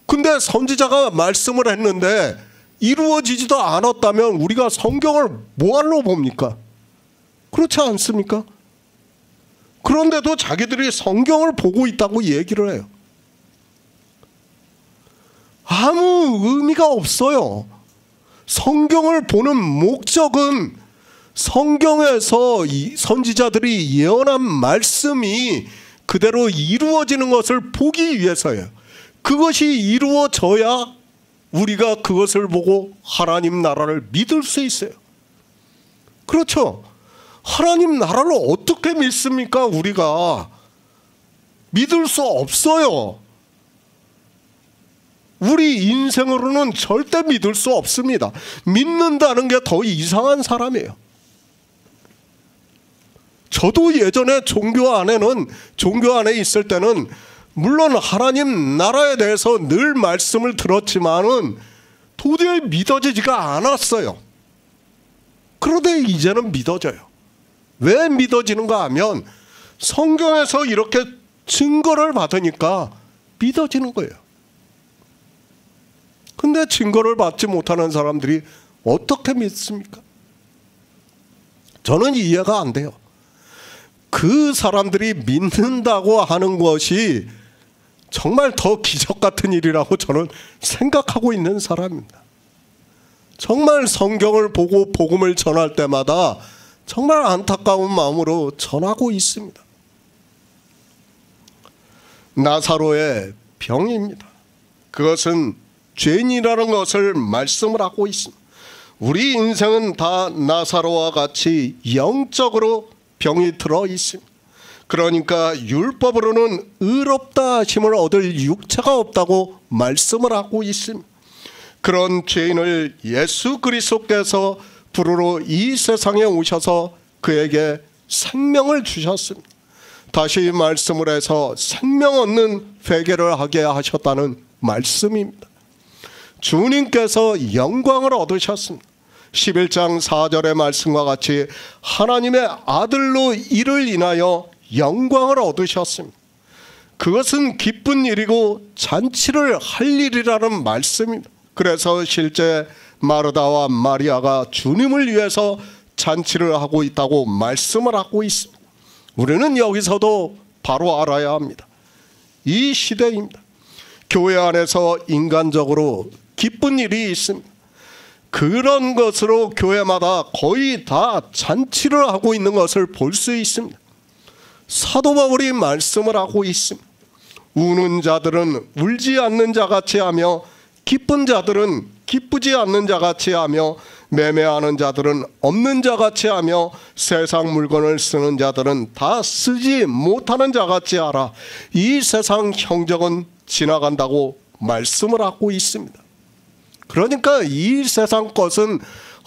근데 선지자가 말씀을 했는데 이루어지지도 않았다면 우리가 성경을 뭐하러 봅니까? 그렇지 않습니까? 그런데도 자기들이 성경을 보고 있다고 얘기를 해요. 아무 의미가 없어요. 성경을 보는 목적은 성경에서 이 선지자들이 예언한 말씀이 그대로 이루어지는 것을 보기 위해서예요. 그것이 이루어져야 우리가 그것을 보고 하나님 나라를 믿을 수 있어요. 그렇죠. 하나님 나라를 어떻게 믿습니까? 우리가 믿을 수 없어요. 우리 인생으로는 절대 믿을 수 없습니다. 믿는다는 게 더 이상한 사람이에요. 저도 예전에 종교 안에 있을 때는 물론 하나님 나라에 대해서 늘 말씀을 들었지만은 도저히 믿어지지가 않았어요. 그런데 이제는 믿어져요. 왜 믿어지는가 하면 성경에서 이렇게 증거를 받으니까 믿어지는 거예요. 근데 증거를 받지 못하는 사람들이 어떻게 믿습니까? 저는 이해가 안 돼요. 그 사람들이 믿는다고 하는 것이 정말 더 기적 같은 일이라고 저는 생각하고 있는 사람입니다. 정말 성경을 보고 복음을 전할 때마다 정말 안타까운 마음으로 전하고 있습니다. 나사로의 병입니다. 그것은 죄인이라는 것을 말씀을 하고 있습니다. 우리 인생은 다 나사로와 같이 영적으로 병이 들어 있습니다. 그러니까 율법으로는 의롭다 하심을 얻을 육체가 없다고 말씀을 하고 있습니다. 그런 죄인을 예수 그리스도께서 부르러 이 세상에 오셔서 그에게 생명을 주셨습니다. 다시 말씀을 해서 생명 얻는 회개를 하게 하셨다는 말씀입니다. 주님께서 영광을 얻으셨습니다. 11장 4절의 말씀과 같이 하나님의 아들로 이를 인하여 영광을 얻으셨습니다. 그것은 기쁜 일이고 잔치를 할 일이라는 말씀입니다. 그래서 실제 마르다와 마리아가 주님을 위해서 잔치를 하고 있다고 말씀을 하고 있습니다. 우리는 여기서도 바로 알아야 합니다. 이 시대입니다. 교회 안에서 인간적으로 기쁜 일이 있습니다. 그런 것으로 교회마다 거의 다 잔치를 하고 있는 것을 볼 수 있습니다. 사도 바울이 말씀을 하고 있습니다. 우는 자들은 울지 않는 자같이 하며 기쁜 자들은 기쁘지 않는 자같이 하며 매매하는 자들은 없는 자같이 하며 세상 물건을 쓰는 자들은 다 쓰지 못하는 자같이 하라. 이 세상 형정은 지나간다고 말씀을 하고 있습니다. 그러니까 이 세상 것은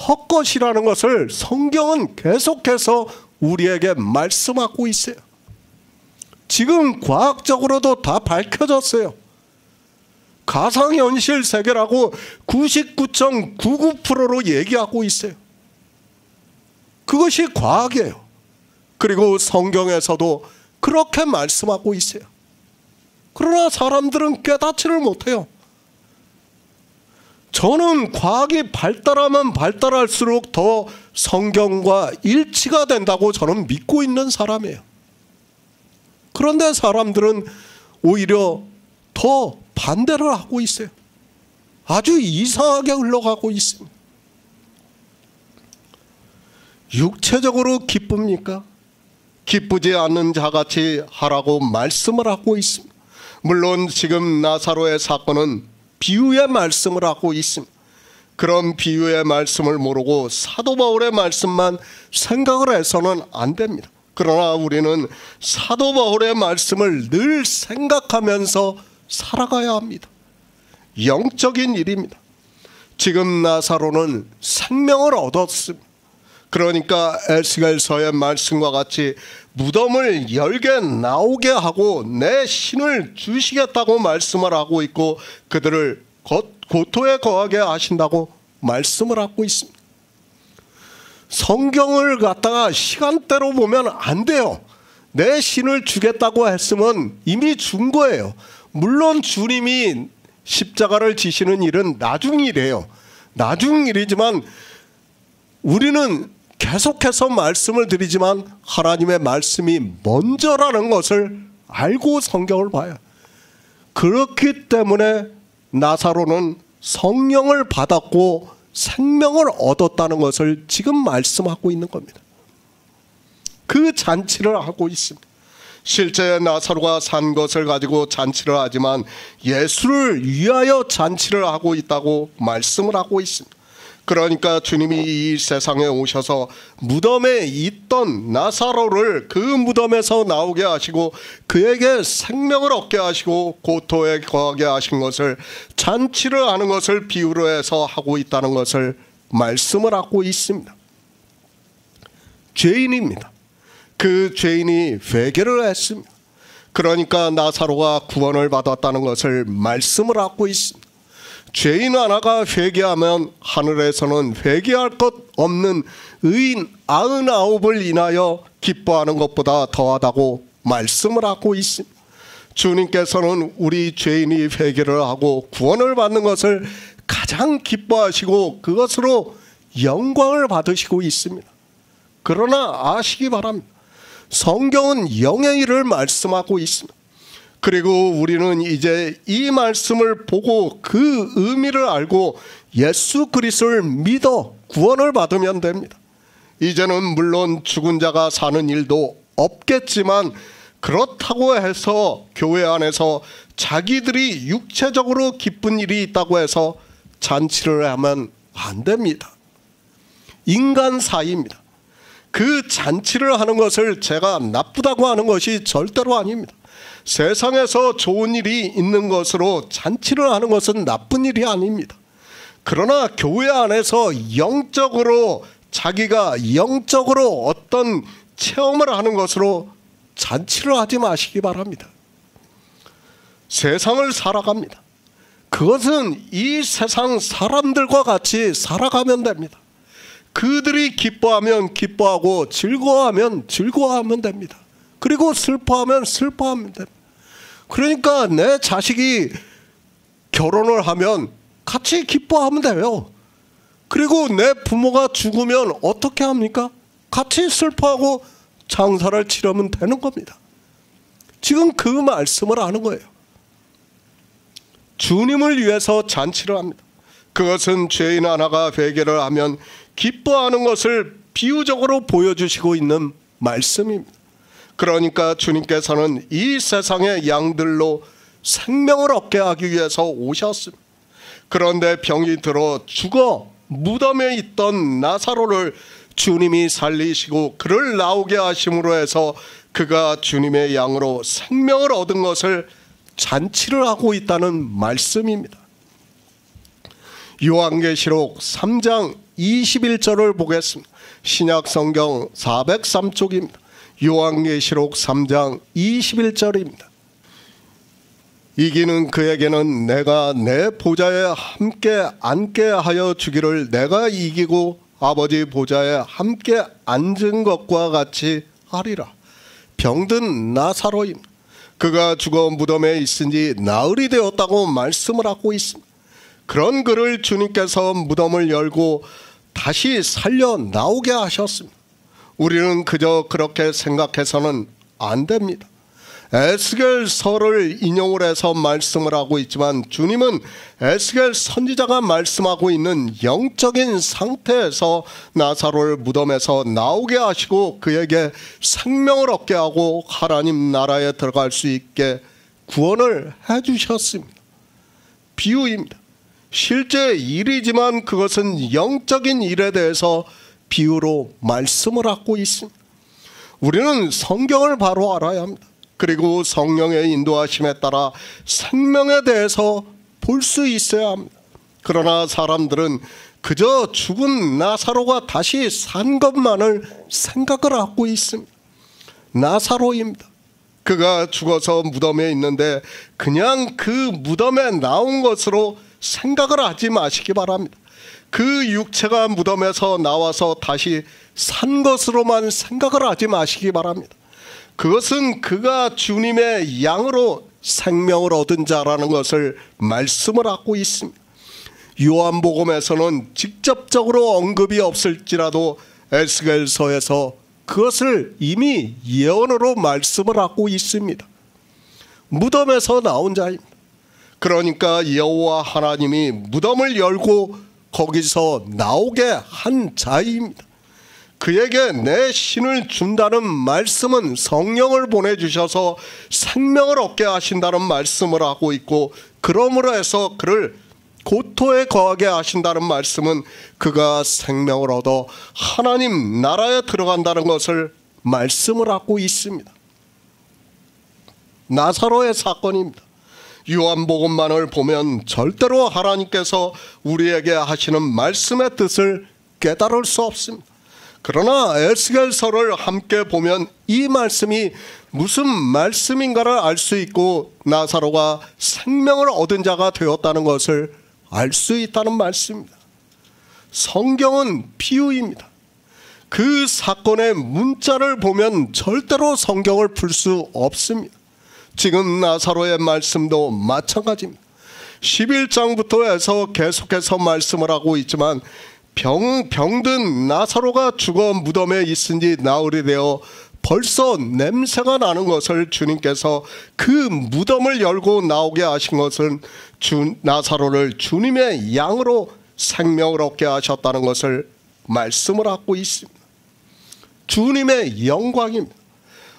헛것이라는 것을 성경은 계속해서 우리에게 말씀하고 있어요. 지금 과학적으로도 다 밝혀졌어요. 가상현실 세계라고 99.99%로 얘기하고 있어요. 그것이 과학이에요. 그리고 성경에서도 그렇게 말씀하고 있어요. 그러나 사람들은 깨닫지를 못해요. 저는 과학이 발달하면 발달할수록 더 성경과 일치가 된다고 저는 믿고 있는 사람이에요. 그런데 사람들은 오히려 더 반대를 하고 있어요. 아주 이상하게 흘러가고 있습니다. 육체적으로 기쁩니까? 기쁘지 않는 자같이 하라고 말씀을 하고 있습니다. 물론 지금 나사로의 사건은 비유의 말씀을 하고 있습니다. 그런 비유의 말씀을 모르고 사도 바울의 말씀만 생각을 해서는 안 됩니다. 그러나 우리는 사도 바울의 말씀을 늘 생각하면서 살아가야 합니다. 영적인 일입니다. 지금 나사로는 생명을 얻었습니다. 그러니까 에스겔서의 말씀과 같이 무덤을 열게 나오게 하고 내 신을 주시겠다고 말씀을 하고 있고 그들을 고토에 거하게 하신다고 말씀을 하고 있습니다. 성경을 갖다가 시간대로 보면 안 돼요. 내 신을 주겠다고 했으면 이미 준 거예요. 물론 주님이 십자가를 지시는 일은 나중 일이에요. 나중 일이지만 우리는 계속해서 말씀을 드리지만 하나님의 말씀이 먼저라는 것을 알고 성경을 봐요. 그렇기 때문에 나사로는 성령을 받았고 생명을 얻었다는 것을 지금 말씀하고 있는 겁니다. 그 잔치를 하고 있습니다. 실제 나사로가 산 것을 가지고 잔치를 하지만 예수를 위하여 잔치를 하고 있다고 말씀을 하고 있습니다. 그러니까 주님이 이 세상에 오셔서 무덤에 있던 나사로를 그 무덤에서 나오게 하시고 그에게 생명을 얻게 하시고 고토에 거하게 하신 것을 잔치를 하는 것을 비유로 해서 하고 있다는 것을 말씀을 하고 있습니다. 죄인입니다. 그 죄인이 회개를 했습니다. 그러니까 나사로가 구원을 받았다는 것을 말씀을 하고 있습니다. 죄인 하나가 회개하면 하늘에서는 회개할 것 없는 의인 99을 인하여 기뻐하는 것보다 더하다고 말씀을 하고 있습니다. 주님께서는 우리 죄인이 회개를 하고 구원을 받는 것을 가장 기뻐하시고 그것으로 영광을 받으시고 있습니다. 그러나 아시기 바랍니다. 성경은 영의 일을 말씀하고 있습니다. 그리고 우리는 이제 이 말씀을 보고 그 의미를 알고 예수 그리스도를 믿어 구원을 받으면 됩니다. 이제는 물론 죽은 자가 사는 일도 없겠지만 그렇다고 해서 교회 안에서 자기들이 육체적으로 기쁜 일이 있다고 해서 잔치를 하면 안 됩니다. 인간 사이입니다. 그 잔치를 하는 것을 제가 나쁘다고 하는 것이 절대로 아닙니다. 세상에서 좋은 일이 있는 것으로 잔치를 하는 것은 나쁜 일이 아닙니다. 그러나 교회 안에서 영적으로 자기가 영적으로 어떤 체험을 하는 것으로 잔치를 하지 마시기 바랍니다. 세상을 살아갑니다. 그것은 이 세상 사람들과 같이 살아가면 됩니다. 그들이 기뻐하면 기뻐하고 즐거워하면 즐거워하면 됩니다. 그리고 슬퍼하면 슬퍼하면 됩니다. 그러니까 내 자식이 결혼을 하면 같이 기뻐하면 돼요. 그리고 내 부모가 죽으면 어떻게 합니까? 같이 슬퍼하고 장사를 치르면 되는 겁니다. 지금 그 말씀을 하는 거예요. 주님을 위해서 잔치를 합니다. 그것은 죄인 하나가 회개를 하면 기뻐하는 것을 비유적으로 보여주시고 있는 말씀입니다. 그러니까 주님께서는 이 세상의 양들로 생명을 얻게 하기 위해서 오셨습니다. 그런데 병이 들어 죽어 무덤에 있던 나사로를 주님이 살리시고 그를 나오게 하심으로 해서 그가 주님의 양으로 생명을 얻은 것을 잔치를 하고 있다는 말씀입니다. 요한계시록 3장 21절을 보겠습니다. 신약성경 403쪽입니다. 요한계시록 3장 21절입니다. 이기는 그에게는 내가 내 보좌에 함께 앉게 하여 주기를 내가 이기고 아버지 보좌에 함께 앉은 것과 같이 하리라. 병든 나사로임 그가 죽어 무덤에 있은지 나흘이 되었다고 말씀을 하고 있습니다. 그런 그를 주님께서 무덤을 열고 다시 살려 나오게 하셨습니다. 우리는 그저 그렇게 생각해서는 안 됩니다. 에스겔서를 인용을 해서 말씀을 하고 있지만 주님은 에스겔 선지자가 말씀하고 있는 영적인 상태에서 나사로를 무덤에서 나오게 하시고 그에게 생명을 얻게 하고 하나님 나라에 들어갈 수 있게 구원을 해주셨습니다. 비유입니다. 실제 일이지만 그것은 영적인 일에 대해서 비유로 말씀을 하고 있습니다. 우리는 성경을 바로 알아야 합니다. 그리고 성령의 인도하심에 따라 생명에 대해서 볼 수 있어야 합니다. 그러나 사람들은 그저 죽은 나사로가 다시 산 것만을 생각을 하고 있습니다. 나사로입니다. 그가 죽어서 무덤에 있는데 그냥 그 무덤에 나온 것으로 생각을 하지 마시기 바랍니다. 그 육체가 무덤에서 나와서 다시 산 것으로만 생각을 하지 마시기 바랍니다. 그것은 그가 주님의 양으로 생명을 얻은 자라는 것을 말씀을 하고 있습니다. 요한복음에서는 직접적으로 언급이 없을지라도 에스겔서에서 그것을 이미 예언으로 말씀을 하고 있습니다. 무덤에서 나온 자입니다. 그러니까 여호와 하나님이 무덤을 열고 거기서 나오게 한 자입니다. 그에게 내 신을 준다는 말씀은 성령을 보내주셔서 생명을 얻게 하신다는 말씀을 하고 있고, 그러므로 해서 그를 고토에 거하게 하신다는 말씀은 그가 생명을 얻어 하나님 나라에 들어간다는 것을 말씀을 하고 있습니다. 나사로의 사건입니다. 요한복음만을 보면 절대로 하나님께서 우리에게 하시는 말씀의 뜻을 깨달을 수 없습니다. 그러나 에스겔서를 함께 보면 이 말씀이 무슨 말씀인가를 알 수 있고 나사로가 생명을 얻은 자가 되었다는 것을 알 수 있다는 말씀입니다. 성경은 비유입니다. 그 사건의 문자를 보면 절대로 성경을 풀 수 없습니다. 지금 나사로의 말씀도 마찬가지입니다. 11장부터 해서 계속해서 말씀을 하고 있지만 병든 나사로가 죽어 무덤에 있은지 나흘이 되어 벌써 냄새가 나는 것을 주님께서 그 무덤을 열고 나오게 하신 것은 나사로를 주님의 양으로 생명을 얻게 하셨다는 것을 말씀을 하고 있습니다. 주님의 영광입니다.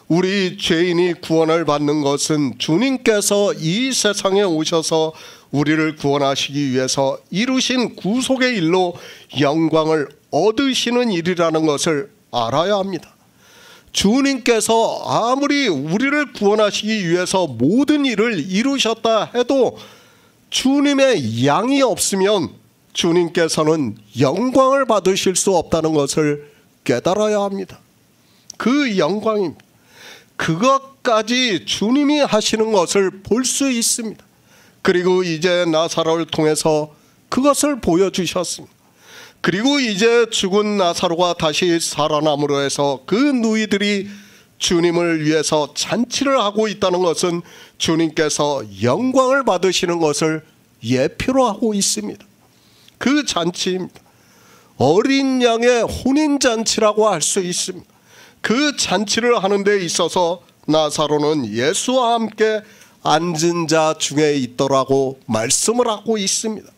우리 죄인이 구원을 받는 것은 주님께서 이 세상에 오셔서 우리를 구원하시기 위해서 이루신 구속의 일로 영광을 얻으시는 일이라는 것을 알아야 합니다. 주님께서 아무리 우리를 구원하시기 위해서 모든 일을 이루셨다 해도 주님의 양이 없으면 주님께서는 영광을 받으실 수 없다는 것을 깨달아야 합니다. 그 영광입니다. 그것까지 주님이 하시는 것을 볼 수 있습니다. 그리고 이제 나사로를 통해서 그것을 보여주셨습니다. 그리고 이제 죽은 나사로가 다시 살아남으로 해서 그 누이들이 주님을 위해서 잔치를 하고 있다는 것은 주님께서 영광을 받으시는 것을 예표로 하고 있습니다. 그 잔치입니다. 어린 양의 혼인잔치라고 할 수 있습니다. 그 잔치를 하는 데 있어서 나사로는 예수와 함께 앉은 자 중에 있더라고 말씀을 하고 있습니다.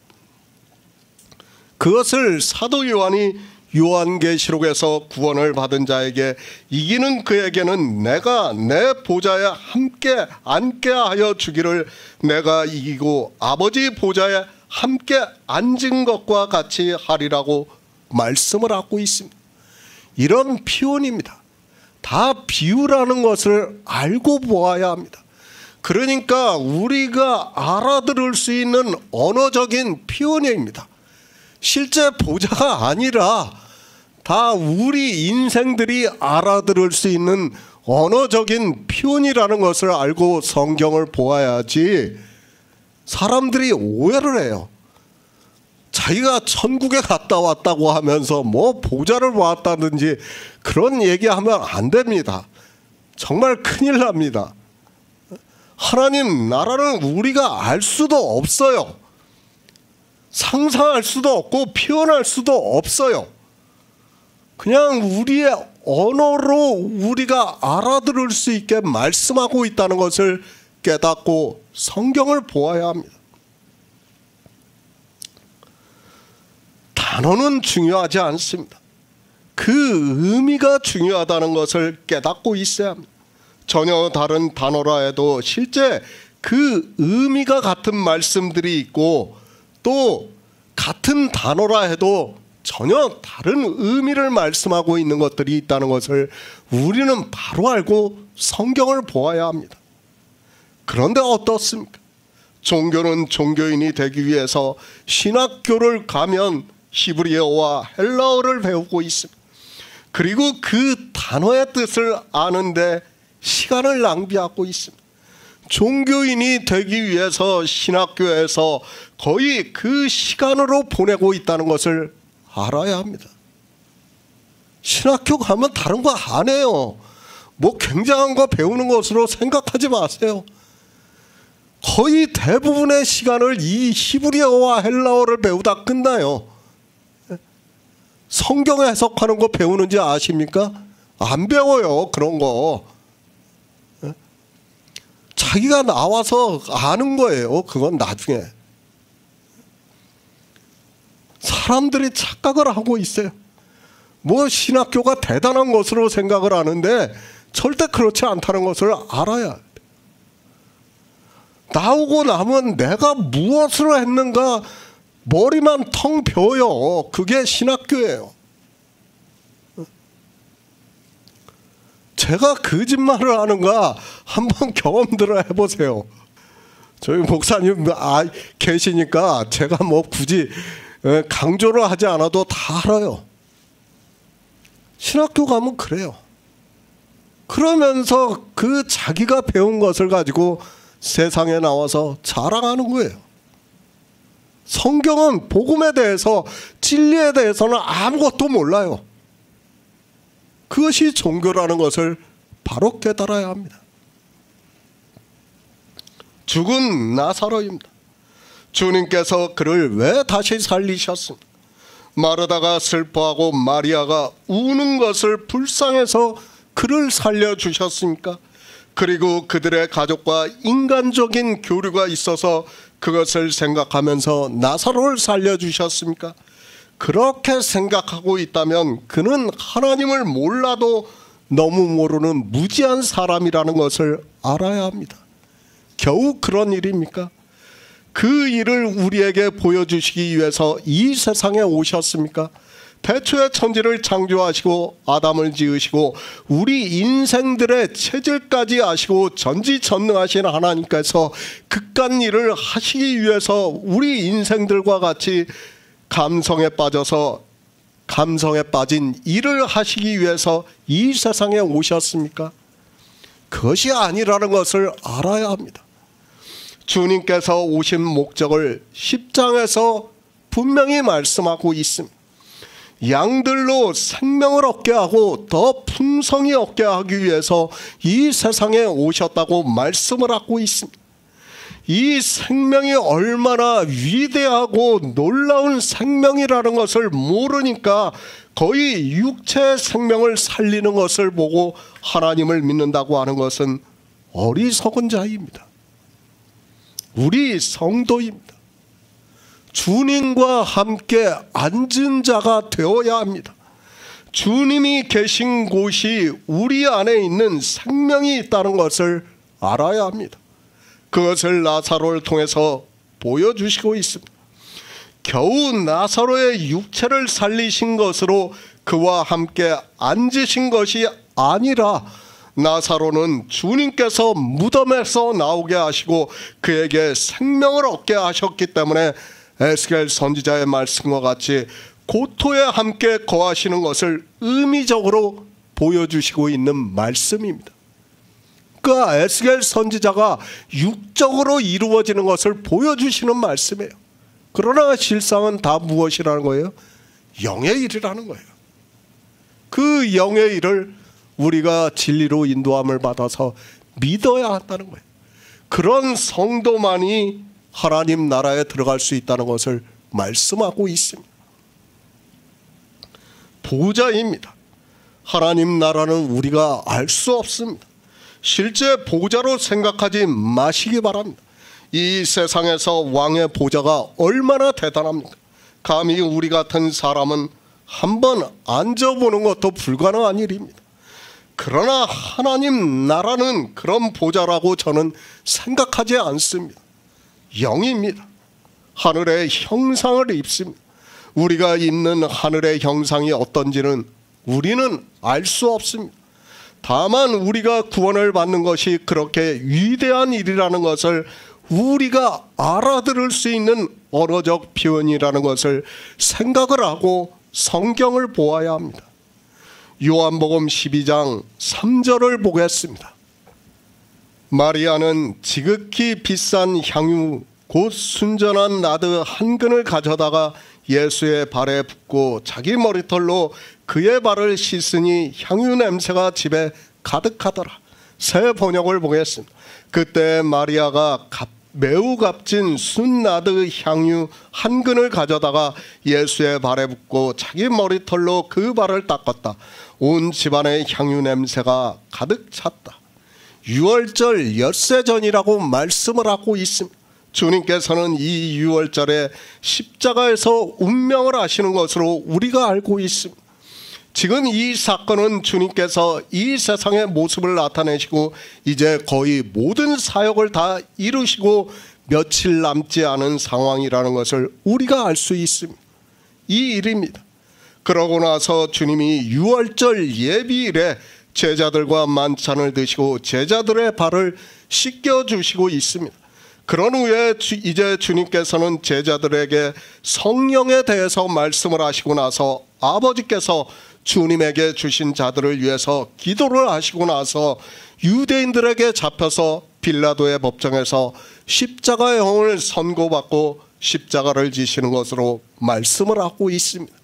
그것을 사도 요한이 요한계시록에서 구원을 받은 자에게 이기는 그에게는 내가 내 보좌에 함께 앉게 하여 주기를 내가 이기고 아버지 보좌에 함께 앉은 것과 같이 하리라고 말씀을 하고 있습니다. 이런 표현입니다. 다 비유라는 것을 알고 보아야 합니다. 그러니까 우리가 알아들을 수 있는 언어적인 표현입니다. 실제 보좌가 아니라 다 우리 인생들이 알아들을 수 있는 언어적인 표현이라는 것을 알고 성경을 보아야지. 사람들이 오해를 해요. 자기가 천국에 갔다 왔다고 하면서 뭐 보좌를 보았다든지 그런 얘기하면 안 됩니다. 정말 큰일 납니다. 하나님 나라는 우리가 알 수도 없어요. 상상할 수도 없고 표현할 수도 없어요. 그냥 우리의 언어로 우리가 알아들을 수 있게 말씀하고 있다는 것을 깨닫고 성경을 보아야 합니다. 단어는 중요하지 않습니다. 그 의미가 중요하다는 것을 깨닫고 있어야 합니다. 전혀 다른 단어라 해도 실제 그 의미가 같은 말씀들이 있고 또 같은 단어라 해도 전혀 다른 의미를 말씀하고 있는 것들이 있다는 것을 우리는 바로 알고 성경을 보아야 합니다. 그런데 어떻습니까? 종교는 종교인이 되기 위해서 신학교를 가면 히브리어와 헬라어를 배우고 있습니다. 그리고 그 단어의 뜻을 아는데 시간을 낭비하고 있습니다. 종교인이 되기 위해서 신학교에서 거의 그 시간으로 보내고 있다는 것을 알아야 합니다. 신학교 가면 다른 거 안 해요. 뭐 굉장한 거 배우는 것으로 생각하지 마세요. 거의 대부분의 시간을 이 히브리어와 헬라어를 배우다 끝나요. 성경 해석하는 거 배우는지 아십니까? 안 배워요. 그런 거. 자기가 나와서 아는 거예요. 그건 나중에. 사람들이 착각을 하고 있어요. 뭐 신학교가 대단한 것으로 생각을 하는데 절대 그렇지 않다는 것을 알아야 돼요. 나오고 나면 내가 무엇을 했는가 머리만 텅 비어요. 그게 신학교예요. 제가 거짓말을 하는가 한번 경험들을 해보세요. 저희 목사님 계시니까 제가 뭐 굳이 강조를 하지 않아도 다 알아요. 신학교 가면 그래요. 그러면서 그 자기가 배운 것을 가지고 세상에 나와서 자랑하는 거예요. 성경은 복음에 대해서, 진리에 대해서는 아무것도 몰라요. 그것이 종교라는 것을 바로 깨달아야 합니다. 죽은 나사로입니다. 주님께서 그를 왜 다시 살리셨습니까? 마르다가 슬퍼하고 마리아가 우는 것을 불쌍해서 그를 살려주셨습니까? 그리고 그들의 가족과 인간적인 교류가 있어서 그것을 생각하면서 나사로를 살려주셨습니까? 그렇게 생각하고 있다면 그는 하나님을 몰라도 너무 모르는 무지한 사람이라는 것을 알아야 합니다. 겨우 그런 일입니까? 그 일을 우리에게 보여주시기 위해서 이 세상에 오셨습니까? 태초에 천지를 창조하시고 아담을 지으시고 우리 인생들의 체질까지 아시고 전지전능하신 하나님께서 그깟 일을 하시기 위해서 우리 인생들과 같이 감성에 빠진 일을 하시기 위해서 이 세상에 오셨습니까? 그것이 아니라는 것을 알아야 합니다. 주님께서 오신 목적을 10장에서 분명히 말씀하고 있습니다. 양들로 생명을 얻게 하고 더 풍성히 얻게 하기 위해서 이 세상에 오셨다고 말씀을 하고 있습니다. 이 생명이 얼마나 위대하고 놀라운 생명이라는 것을 모르니까 거의 육체의 생명을 살리는 것을 보고 하나님을 믿는다고 하는 것은 어리석은 자입니다. 우리 성도입니다. 주님과 함께 앉은 자가 되어야 합니다. 주님이 계신 곳이 우리 안에 있는 생명이 있다는 것을 알아야 합니다. 그것을 나사로를 통해서 보여주시고 있습니다. 겨우 나사로의 육체를 살리신 것으로 그와 함께 앉으신 것이 아니라 나사로는 주님께서 무덤에서 나오게 하시고 그에게 생명을 얻게 하셨기 때문에 에스겔 선지자의 말씀과 같이 고토에 함께 거하시는 것을 의미적으로 보여주시고 있는 말씀입니다. 그러니까 에스겔 선지자가 육적으로 이루어지는 것을 보여주시는 말씀이에요. 그러나 실상은 다 무엇이라는 거예요? 영의 일이라는 거예요. 그 영의 일을 우리가 진리로 인도함을 받아서 믿어야 한다는 거예요. 그런 성도만이 하나님 나라에 들어갈 수 있다는 것을 말씀하고 있습니다. 보좌입니다. 하나님 나라는 우리가 알 수 없습니다. 실제 보좌로 생각하지 마시기 바랍니다. 이 세상에서 왕의 보좌가 얼마나 대단합니까? 감히 우리 같은 사람은 한번 앉아보는 것도 불가능한 일입니다. 그러나 하나님 나라는 그런 보좌라고 저는 생각하지 않습니다. 영입니다. 하늘의 형상을 입습니다. 우리가 입는 하늘의 형상이 어떤지는 우리는 알 수 없습니다. 다만 우리가 구원을 받는 것이 그렇게 위대한 일이라는 것을 우리가 알아들을 수 있는 언어적 표현이라는 것을 생각을 하고 성경을 보아야 합니다. 요한복음 12장 3절을 보겠습니다. 마리아는 지극히 비싼 향유 곧 순전한 나드 한 근을 가져다가 예수의 발에 붓고 자기 머리털로 그의 발을 씻으니 향유 냄새가 집에 가득하더라. 새 번역을 보겠습니다. 그때 마리아가 매우 값진 순나드 향유 한 근을 가져다가 예수의 발에 붓고 자기 머리털로 그 발을 닦았다. 온 집안에 향유 냄새가 가득 찼다. 유월절 엿새 전이라고 말씀을 하고 있습니다. 주님께서는 이 유월절에 십자가에서 운명을 하시는 것으로 우리가 알고 있습니다. 지금 이 사건은 주님께서 이 세상의 모습을 나타내시고 이제 거의 모든 사역을 다 이루시고 며칠 남지 않은 상황이라는 것을 우리가 알 수 있습니다. 이 일입니다. 그러고 나서 주님이 유월절 예비일에 제자들과 만찬을 드시고 제자들의 발을 씻겨주시고 있습니다. 그런 후에 이제 주님께서는 제자들에게 성령에 대해서 말씀을 하시고 나서 아버지께서 주님에게 주신 자들을 위해서 기도를 하시고 나서 유대인들에게 잡혀서 빌라도의 법정에서 십자가의 형을 선고받고 십자가를 지시는 것으로 말씀을 하고 있습니다.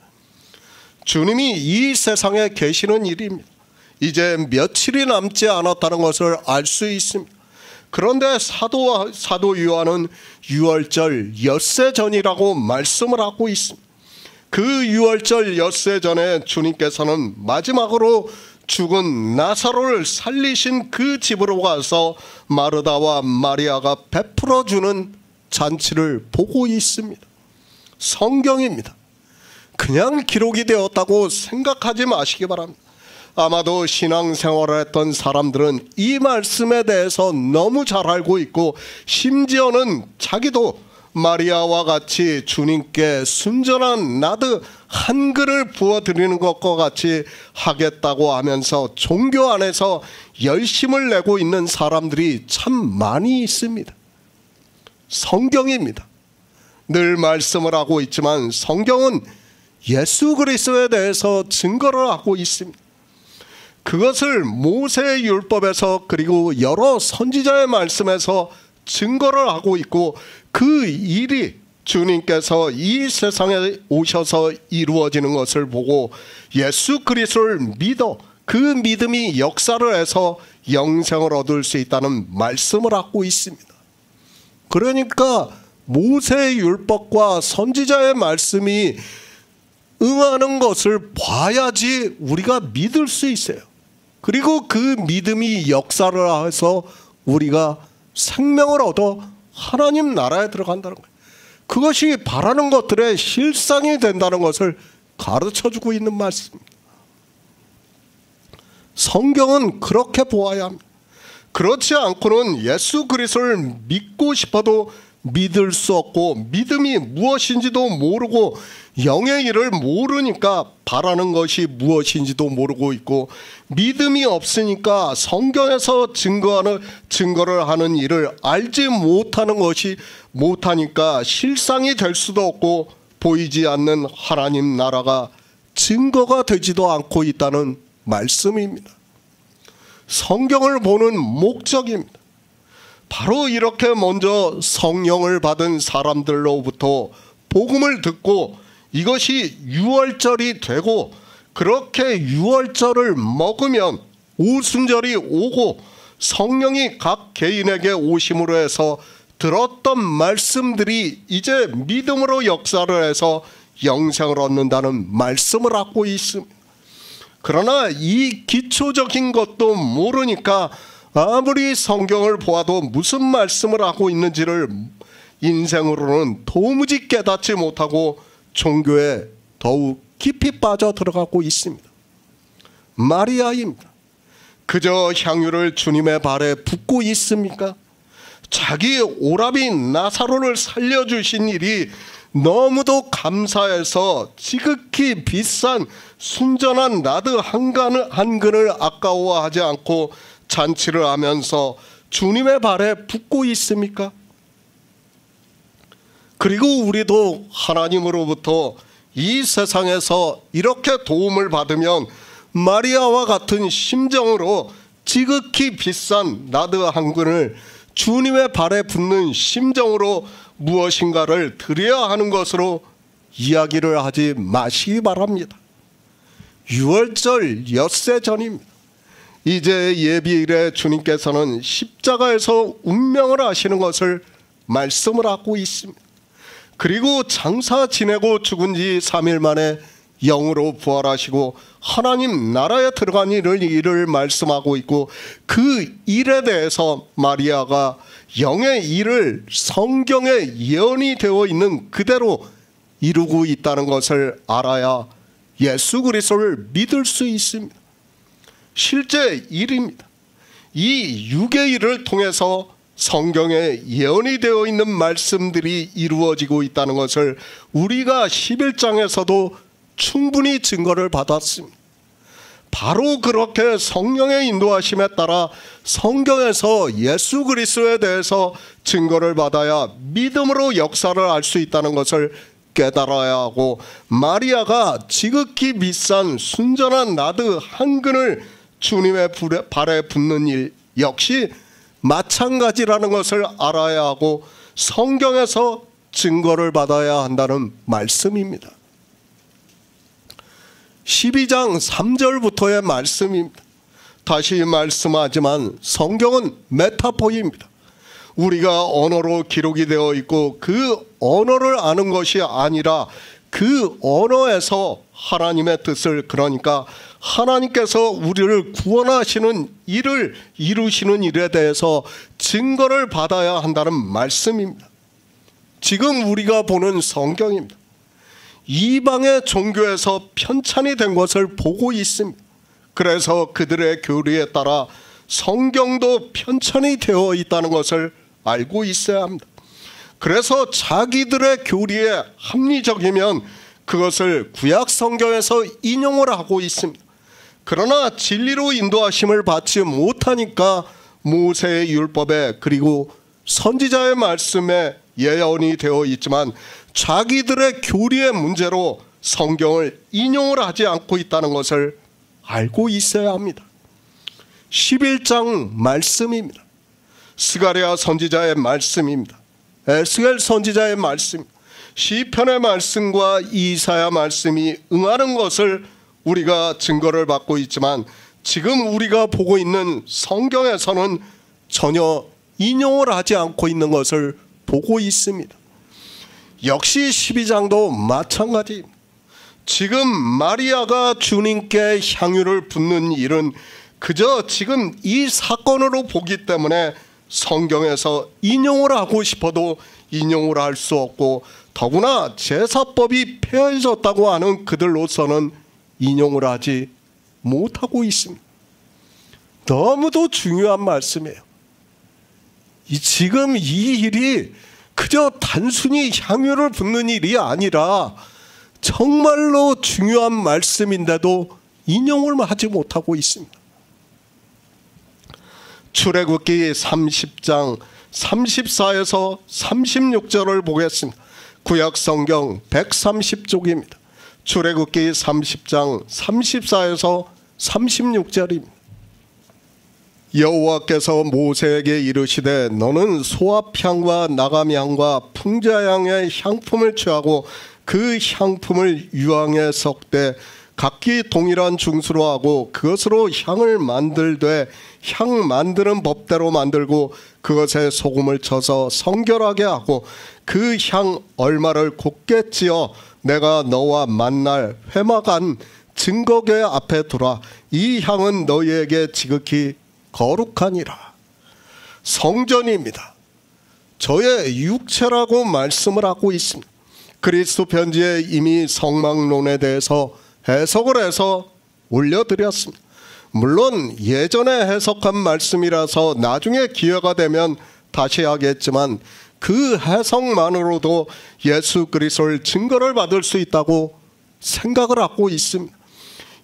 주님이 이 세상에 계시는 일입니다. 이제 며칠이 남지 않았다는 것을 알 수 있습니다. 그런데 사도 요한은 유월절 엿새 전이라고 말씀을 하고 있습니다. 그 유월절 엿새 전에 주님께서는 마지막으로 죽은 나사로를 살리신 그 집으로 가서 마르다와 마리아가 베풀어 주는 잔치를 보고 있습니다. 성경입니다. 그냥 기록이 되었다고 생각하지 마시기 바랍니다. 아마도 신앙생활을 했던 사람들은 이 말씀에 대해서 너무 잘 알고 있고 심지어는 자기도 마리아와 같이 주님께 순전한 나드 한 그릇을 부어드리는 것과 같이 하겠다고 하면서 종교 안에서 열심을 내고 있는 사람들이 참 많이 있습니다. 성경입니다. 늘 말씀을 하고 있지만 성경은 예수 그리스도에 대해서 증거를 하고 있습니다. 그것을 모세의 율법에서 그리고 여러 선지자의 말씀에서 증거를 하고 있고 그 일이 주님께서 이 세상에 오셔서 이루어지는 것을 보고 예수 그리스도를 믿어 그 믿음이 역사를 해서 영생을 얻을 수 있다는 말씀을 하고 있습니다. 그러니까 모세의 율법과 선지자의 말씀이 응하는 것을 봐야지 우리가 믿을 수 있어요. 그리고 그 믿음이 역사를 해서 우리가 생명을 얻어 하나님 나라에 들어간다는 거예요. 그것이 바라는 것들의 실상이 된다는 것을 가르쳐주고 있는 말씀입니다. 성경은 그렇게 보아야 합니다. 그렇지 않고는 예수 그리스도를 믿고 싶어도 믿을 수 없고 믿음이 무엇인지도 모르고 영의 일을 모르니까 바라는 것이 무엇인지도 모르고 있고 믿음이 없으니까 성경에서 증거를 하는 일을 알지 못하니까 실상이 될 수도 없고 보이지 않는 하나님 나라가 증거가 되지도 않고 있다는 말씀입니다. 성경을 보는 목적입니다. 바로 이렇게 먼저 성령을 받은 사람들로부터 복음을 듣고 이것이 유월절이 되고 그렇게 유월절을 먹으면 오순절이 오고 성령이 각 개인에게 오심으로 해서 들었던 말씀들이 이제 믿음으로 역사를 해서 영생을 얻는다는 말씀을 하고 있습니다. 그러나 이 기초적인 것도 모르니까 아무리 성경을 보아도 무슨 말씀을 하고 있는지를 인생으로는 도무지 깨닫지 못하고 종교에 더욱 깊이 빠져 들어가고 있습니다. 마리아입니다. 그저 향유를 주님의 발에 붓고 있습니까? 자기 오라비 나사로를 살려주신 일이 너무도 감사해서 지극히 비싼 순전한 나드 한 근을 아까워하지 않고 잔치를 하면서 주님의 발에 붓고 있습니까? 그리고 우리도 하나님으로부터 이 세상에서 이렇게 도움을 받으면 마리아와 같은 심정으로 지극히 비싼 나드 한 근을 주님의 발에 붓는 심정으로 무엇인가를 드려야 하는 것으로 이야기를 하지 마시기 바랍니다. 6월절 엿새 전입니다. 이제 예비일에 주님께서는 십자가에서 운명을 하시는 것을 말씀을 하고 있습니다. 그리고 장사 지내고 죽은 지 3일 만에 영으로 부활하시고 하나님 나라에 들어간 일을 말씀하고 있고, 그 일에 대해서 마리아가 영의 일을 성경에 예언이 되어 있는 그대로 이루고 있다는 것을 알아야 예수 그리스도를 믿을 수 있습니다. 실제 일입니다. 이 육의 일을 통해서 성경에 예언이 되어 있는 말씀들이 이루어지고 있다는 것을 우리가 11장에서도 충분히 증거를 받았습니다. 바로 그렇게 성령의 인도하심에 따라 성경에서 예수 그리스도에 대해서 증거를 받아야 믿음으로 역사를 알 수 있다는 것을 깨달아야 하고, 마리아가 지극히 비싼 순전한 나드 한 근을 주님의 발에 붓는 일 역시 마찬가지라는 것을 알아야 하고 성경에서 증거를 받아야 한다는 말씀입니다. 12장 3절부터의 말씀입니다. 다시 말씀하지만 성경은 메타포입니다. 우리가 언어로 기록이 되어 있고 그 언어를 아는 것이 아니라 그 언어에서 하나님의 뜻을, 그러니까 하나님께서 우리를 구원하시는 일을 이루시는 일에 대해서 증거를 받아야 한다는 말씀입니다. 지금 우리가 보는 성경입니다. 이방의 종교에서 편찬이 된 것을 보고 있습니다. 그래서 그들의 교리에 따라 성경도 편찬이 되어 있다는 것을 알고 있어야 합니다. 그래서 자기들의 교리에 합리적이면 그것을 구약 성경에서 인용을 하고 있습니다. 그러나 진리로 인도하심을 받지 못하니까 모세의 율법에 그리고 선지자의 말씀에 예언이 되어 있지만 자기들의 교리의 문제로 성경을 인용을 하지 않고 있다는 것을 알고 있어야 합니다. 11장 말씀입니다. 스가랴 선지자의 말씀입니다. 에스겔 선지자의 말씀, 시편의 말씀과 이사야 말씀이 응하는 것을 우리가 증거를 받고 있지만 지금 우리가 보고 있는 성경에서는 전혀 인용을 하지 않고 있는 것을 보고 있습니다. 역시 12장도 마찬가지입니다. 지금 마리아가 주님께 향유를 붓는 일은 그저 지금 이 사건으로 보기 때문에 성경에서 인용을 하고 싶어도 인용을 할 수 없고, 더구나 제사법이 폐해졌다고 하는 그들로서는 인용을 하지 못하고 있습니다. 너무도 중요한 말씀이에요. 지금 이 일이 그저 단순히 향유를 붓는 일이 아니라 정말로 중요한 말씀인데도 인용을 하지 못하고 있습니다. 출애굽기 30장 34에서 36절을 보겠습니다. 구약 성경 130쪽입니다. 출애굽기 30장 34에서 36절입니다. 여호와께서 모세에게 이르시되 너는 소압향과 나감향과 풍자향의 향품을 취하고 그 향품을 유황에 섞되 각기 동일한 중수로 하고 그것으로 향을 만들되 향 만드는 법대로 만들고 그것에 소금을 쳐서 성결하게 하고 그 향 얼마를 곱게 찌어 내가 너와 만날 회막안 증거궤 앞에 두라. 이 향은 너희에게 지극히 거룩하니라. 성전입니다. 저의 육체라고 말씀을 하고 있습니다. 그리스도 편지에 이미 성막론에 대해서 해석을 해서 올려드렸습니다. 물론 예전에 해석한 말씀이라서 나중에 기회가 되면 다시 하겠지만 그 해석만으로도 예수 그리스도를 증거를 받을 수 있다고 생각을 하고 있습니다.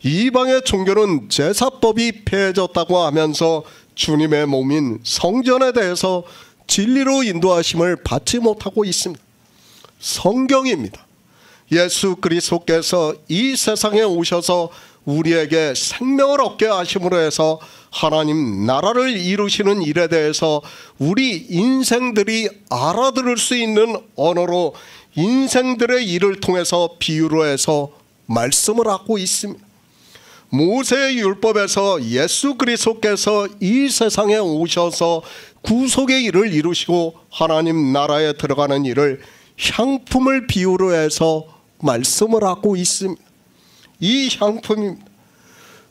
이방의 종교는 제사법이 폐해졌다고 하면서 주님의 몸인 성전에 대해서 진리로 인도하심을 받지 못하고 있습니다. 성경입니다. 예수 그리스도께서 이 세상에 오셔서 우리에게 생명을 얻게 하심으로 해서 하나님 나라를 이루시는 일에 대해서 우리 인생들이 알아들을 수 있는 언어로 인생들의 일을 통해서 비유로 해서 말씀을 하고 있습니다. 모세의 율법에서 예수 그리스도께서 이 세상에 오셔서 구속의 일을 이루시고 하나님 나라에 들어가는 일을 향품을 비유로 해서 말씀을 하고 있습니다. 이 향품입니다.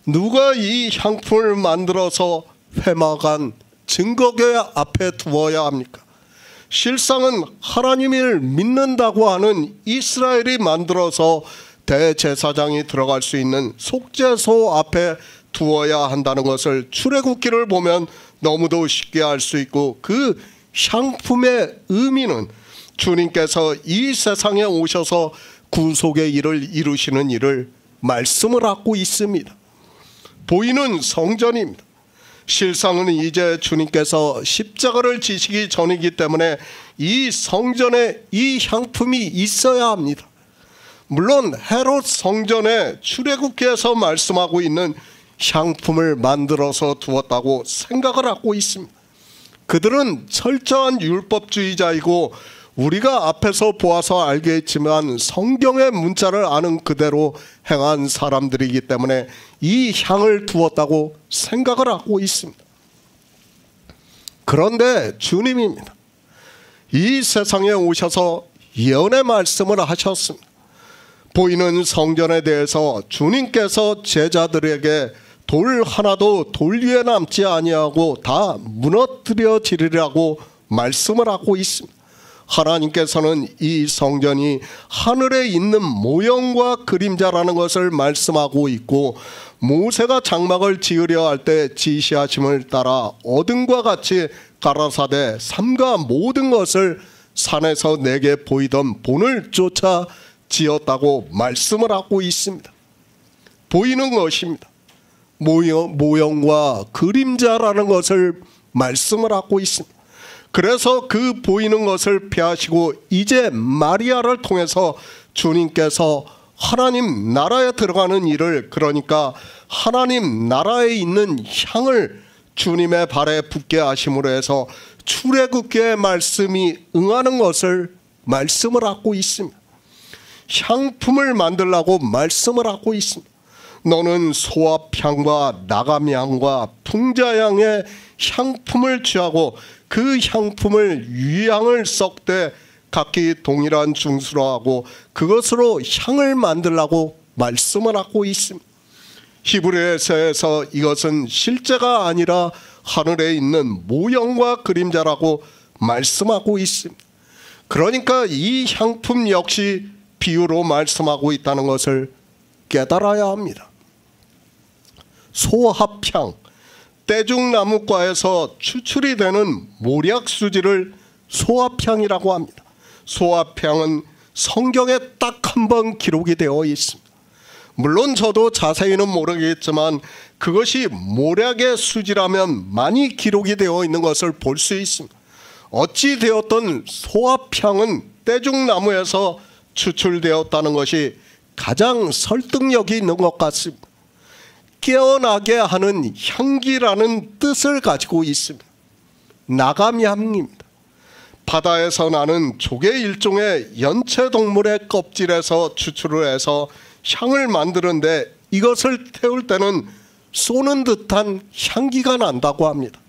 누가 이 향품을 만들어서 회막안 증거교회 앞에 두어야 합니까? 실상은 하나님을 믿는다고 하는 이스라엘이 만들어서 대제사장이 들어갈 수 있는 속죄소 앞에 두어야 한다는 것을 출애굽기를 보면 너무도 쉽게 알 수 있고, 그 향품의 의미는 주님께서 이 세상에 오셔서 구속의 일을 이루시는 일을 말씀을 하고 있습니다. 보이는 성전입니다. 실상은 이제 주님께서 십자가를 지시기 전이기 때문에 이 성전에 이 향품이 있어야 합니다. 물론 헤롯 성전에 출애굽기에서 말씀하고 있는 향품을 만들어서 두었다고 생각을 하고 있습니다. 그들은 철저한 율법주의자이고 우리가 앞에서 보아서 알겠지만 성경의 문자를 아는 그대로 행한 사람들이기 때문에 이 향을 두었다고 생각을 하고 있습니다. 그런데 주님입니다. 이 세상에 오셔서 예언의 말씀을 하셨습니다. 보이는 성전에 대해서 주님께서 제자들에게 돌 하나도 돌 위에 남지 아니하고 다 무너뜨려지리라고 말씀을 하고 있습니다. 하나님께서는 이 성전이 하늘에 있는 모형과 그림자라는 것을 말씀하고 있고, 모세가 장막을 지으려 할 때 지시하심을 따라 어둠과 같이 가라사대 삼가 모든 것을 산에서 내게 보이던 본을 쫓아 지었다고 말씀을 하고 있습니다. 보이는 것입니다. 모형과 그림자라는 것을 말씀을 하고 있습니다. 그래서 그 보이는 것을 피하시고 이제 마리아를 통해서 주님께서 하나님 나라에 들어가는 일을, 그러니까 하나님 나라에 있는 향을 주님의 발에 붓게 하심으로 해서 출애굽기의 말씀이 응하는 것을 말씀을 하고 있습니다. 향품을 만들라고 말씀을 하고 있습니다. 너는 소합향과 나감향과 풍자향의 향품을 취하고 그 향품을 유향을 썩되 각기 동일한 중수로 하고 그것으로 향을 만들라고 말씀을 하고 있습니다. 히브리서에서 이것은 실제가 아니라 하늘에 있는 모형과 그림자라고 말씀하고 있습니다. 그러니까 이 향품 역시 비유로 말씀하고 있다는 것을 깨달아야 합니다. 소합향, 떼죽나무과에서 추출이 되는 모략수지를 소합향이라고 합니다. 소합향은 성경에 딱 한 번 기록이 되어 있습니다. 물론 저도 자세히는 모르겠지만 그것이 모략의 수지라면 많이 기록이 되어 있는 것을 볼 수 있습니다. 어찌 되었든 소합향은 떼죽나무에서 추출되었다는 것이 가장 설득력이 있는 것 같습니다. 깨어나게 하는 향기라는 뜻을 가지고 있습니다. 나감향입니다. 바다에서 나는 조개 일종의 연체동물의 껍질에서 추출을 해서 향을 만드는데 이것을 태울 때는 쏘는 듯한 향기가 난다고 합니다.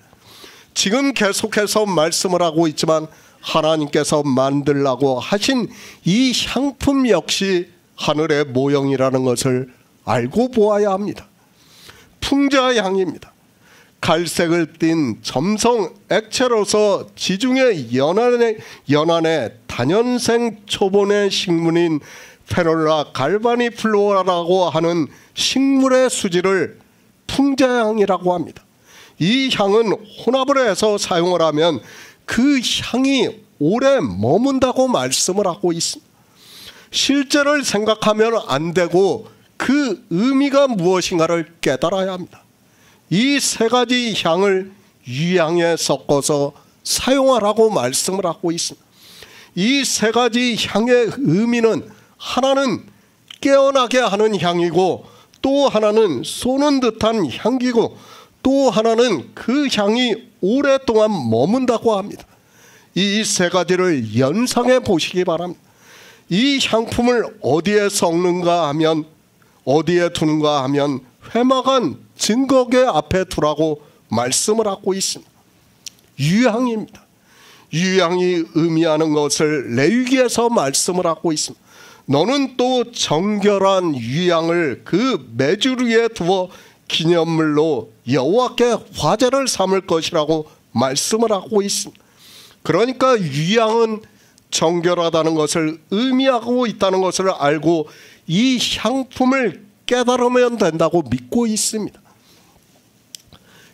지금 계속해서 말씀을 하고 있지만 하나님께서 만들라고 하신 이 향품 역시 하늘의 모형이라는 것을 알고 보아야 합니다. 풍자향입니다. 갈색을 띤 점성 액체로서 지중해 연안의 단연생 초본의 식물인 페놀라 갈바니플로라라고 하는 식물의 수지를 풍자향이라고 합니다. 이 향은 혼합을 해서 사용을 하면 그 향이 오래 머문다고 말씀을 하고 있습니다. 실제를 생각하면 안 되고 그 의미가 무엇인가를 깨달아야 합니다. 이 세 가지 향을 유향에 섞어서 사용하라고 말씀을 하고 있습니다. 이 세 가지 향의 의미는 하나는 깨어나게 하는 향이고, 또 하나는 쏘는 듯한 향기고, 또 하나는 그 향이 오랫동안 머문다고 합니다. 이 세 가지를 연상해 보시기 바랍니다. 이 향품을 어디에 섞는가 하면, 어디에 두는가 하면 회막한 증거궤 앞에 두라고 말씀을 하고 있습니다. 유향입니다. 유향이 의미하는 것을 레위기에서 말씀을 하고 있습니다. 너는 또 정결한 유향을 그 메줄 위에 두어 기념물로 여호와께 화제를 삼을 것이라고 말씀을 하고 있습니다. 그러니까 유향은 정결하다는 것을 의미하고 있다는 것을 알고 이 향품을 깨달으면 된다고 믿고 있습니다.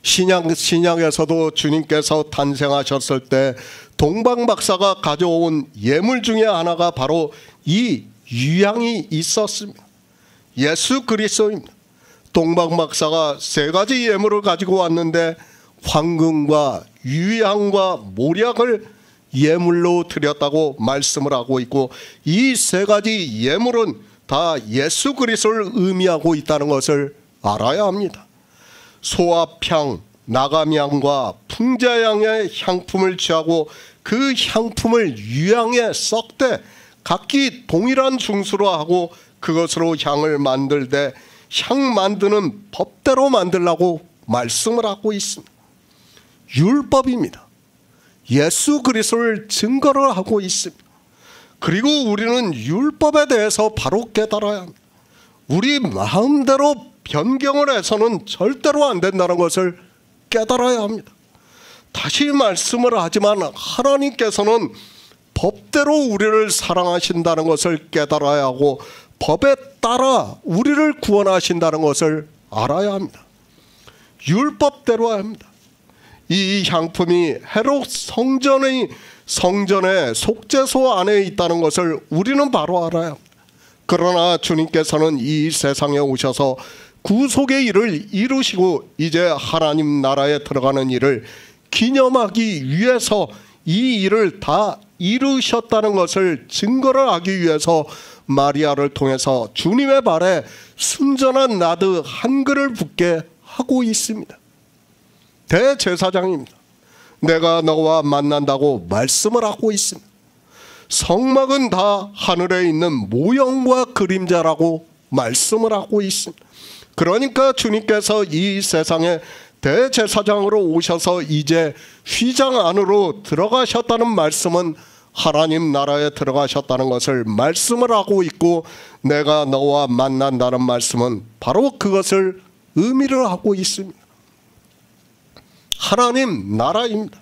신약에서도 주님께서 탄생하셨을 때 동방박사가 가져온 예물 중에 하나가 바로 이 유향이 있었습니다. 예수 그리스도입니다. 동방박사가 세 가지 예물을 가지고 왔는데 황금과 유향과 모략을 예물로 드렸다고 말씀을 하고 있고, 이 세 가지 예물은 다 예수 그리스도를 의미하고 있다는 것을 알아야 합니다. 소합향, 나감향과 풍자향의 향품을 취하고 그 향품을 유향에 섞되 각기 동일한 중수로 하고 그것으로 향을 만들되 향 만드는 법대로 만들라고 말씀을 하고 있습니다. 율법입니다. 예수 그리스도를 증거를 하고 있습니다. 그리고 우리는 율법에 대해서 바로 깨달아야 합니다. 우리 마음대로 변경을 해서는 절대로 안 된다는 것을 깨달아야 합니다. 다시 말씀을 하지만 하나님께서는 법대로 우리를 사랑하신다는 것을 깨달아야 하고 법에 따라 우리를 구원하신다는 것을 알아야 합니다. 율법대로 합니다. 이 향품이 헤롯 성전의 속죄소 안에 있다는 것을 우리는 바로 알아야 합니다. 그러나 주님께서는 이 세상에 오셔서 구속의 일을 이루시고 이제 하나님 나라에 들어가는 일을 기념하기 위해서 이 일을 다 이루셨다는 것을 증거를 하기 위해서 마리아를 통해서 주님의 발에 순전한 나드 한 그릇을 붓게 하고 있습니다. 대제사장입니다. 내가 너와 만난다고 말씀을 하고 있습니다. 성막은 다 하늘에 있는 모형과 그림자라고 말씀을 하고 있습니다. 그러니까 주님께서 이 세상에 대제사장으로 오셔서 이제 휘장 안으로 들어가셨다는 말씀은 하나님 나라에 들어가셨다는 것을 말씀을 하고 있고, 내가 너와 만난다는 말씀은 바로 그것을 의미를 하고 있습니다. 하나님 나라입니다.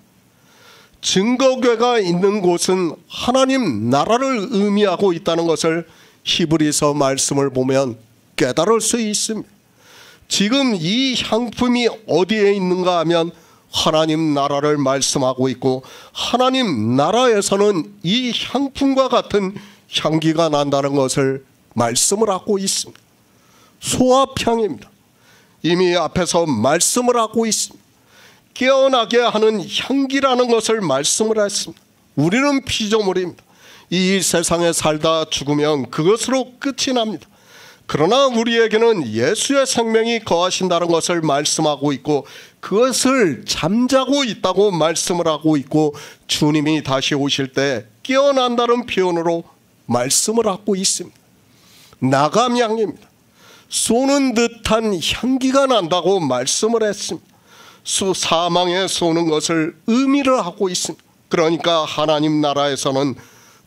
증거궤가 있는 곳은 하나님 나라를 의미하고 있다는 것을 히브리서 말씀을 보면 깨달을 수 있습니다. 지금 이 향품이 어디에 있는가 하면 하나님 나라를 말씀하고 있고, 하나님 나라에서는 이 향품과 같은 향기가 난다는 것을 말씀을 하고 있습니다. 소합향입니다. 이미 앞에서 말씀을 하고 있습니다. 깨어나게 하는 향기라는 것을 말씀을 했습니다. 우리는 피조물입니다. 이 세상에 살다 죽으면 그것으로 끝이 납니다. 그러나 우리에게는 예수의 생명이 거하신다는 것을 말씀하고 있고, 그것을 잠자고 있다고 말씀을 하고 있고, 주님이 다시 오실 때 깨어난다는 표현으로 말씀을 하고 있습니다. 나감향입니다. 쏘는 듯한 향기가 난다고 말씀을 했습니다. 사망에 쏘는 것을 의미를 하고 있습니다. 그러니까 하나님 나라에서는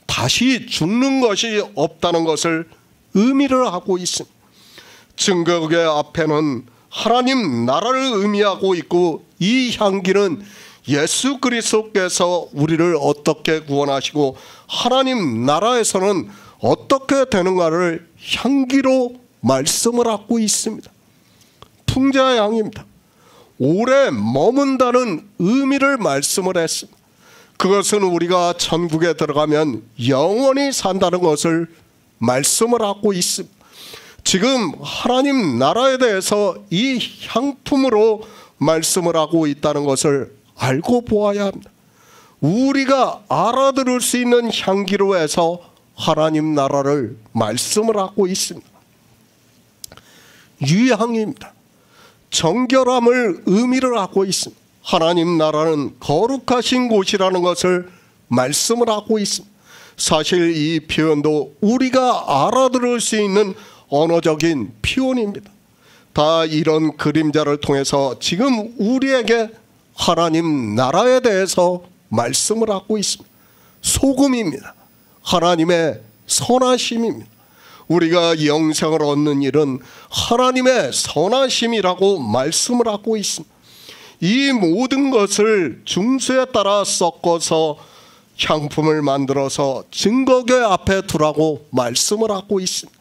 다시 죽는 것이 없다는 것을 의미를 하고 있습니다. 증거궤 앞에는 하나님 나라를 의미하고 있고, 이 향기는 예수 그리스도께서 우리를 어떻게 구원하시고 하나님 나라에서는 어떻게 되는가를 향기로 말씀을 하고 있습니다. 풍자향입니다. 오래 머문다는 의미를 말씀을 했습니다. 그것은 우리가 천국에 들어가면 영원히 산다는 것을 말씀을 하고 있습니다. 지금 하나님 나라에 대해서 이 향품으로 말씀을 하고 있다는 것을 알고 보아야 합니다. 우리가 알아들을 수 있는 향기로 해서 하나님 나라를 말씀을 하고 있습니다. 유향입니다. 정결함을 의미를 하고 있습니다. 하나님 나라는 거룩하신 곳이라는 것을 말씀을 하고 있습니다. 사실 이 표현도 우리가 알아들을 수 있는 언어적인 표현입니다. 다 이런 그림자를 통해서 지금 우리에게 하나님 나라에 대해서 말씀을 하고 있습니다. 소금입니다. 하나님의 선하심입니다. 우리가 영생을 얻는 일은 하나님의 선하심이라고 말씀을 하고 있습니다. 이 모든 것을 중수에 따라 섞어서 향품을 만들어서 증거궤 앞에 두라고 말씀을 하고 있습니다.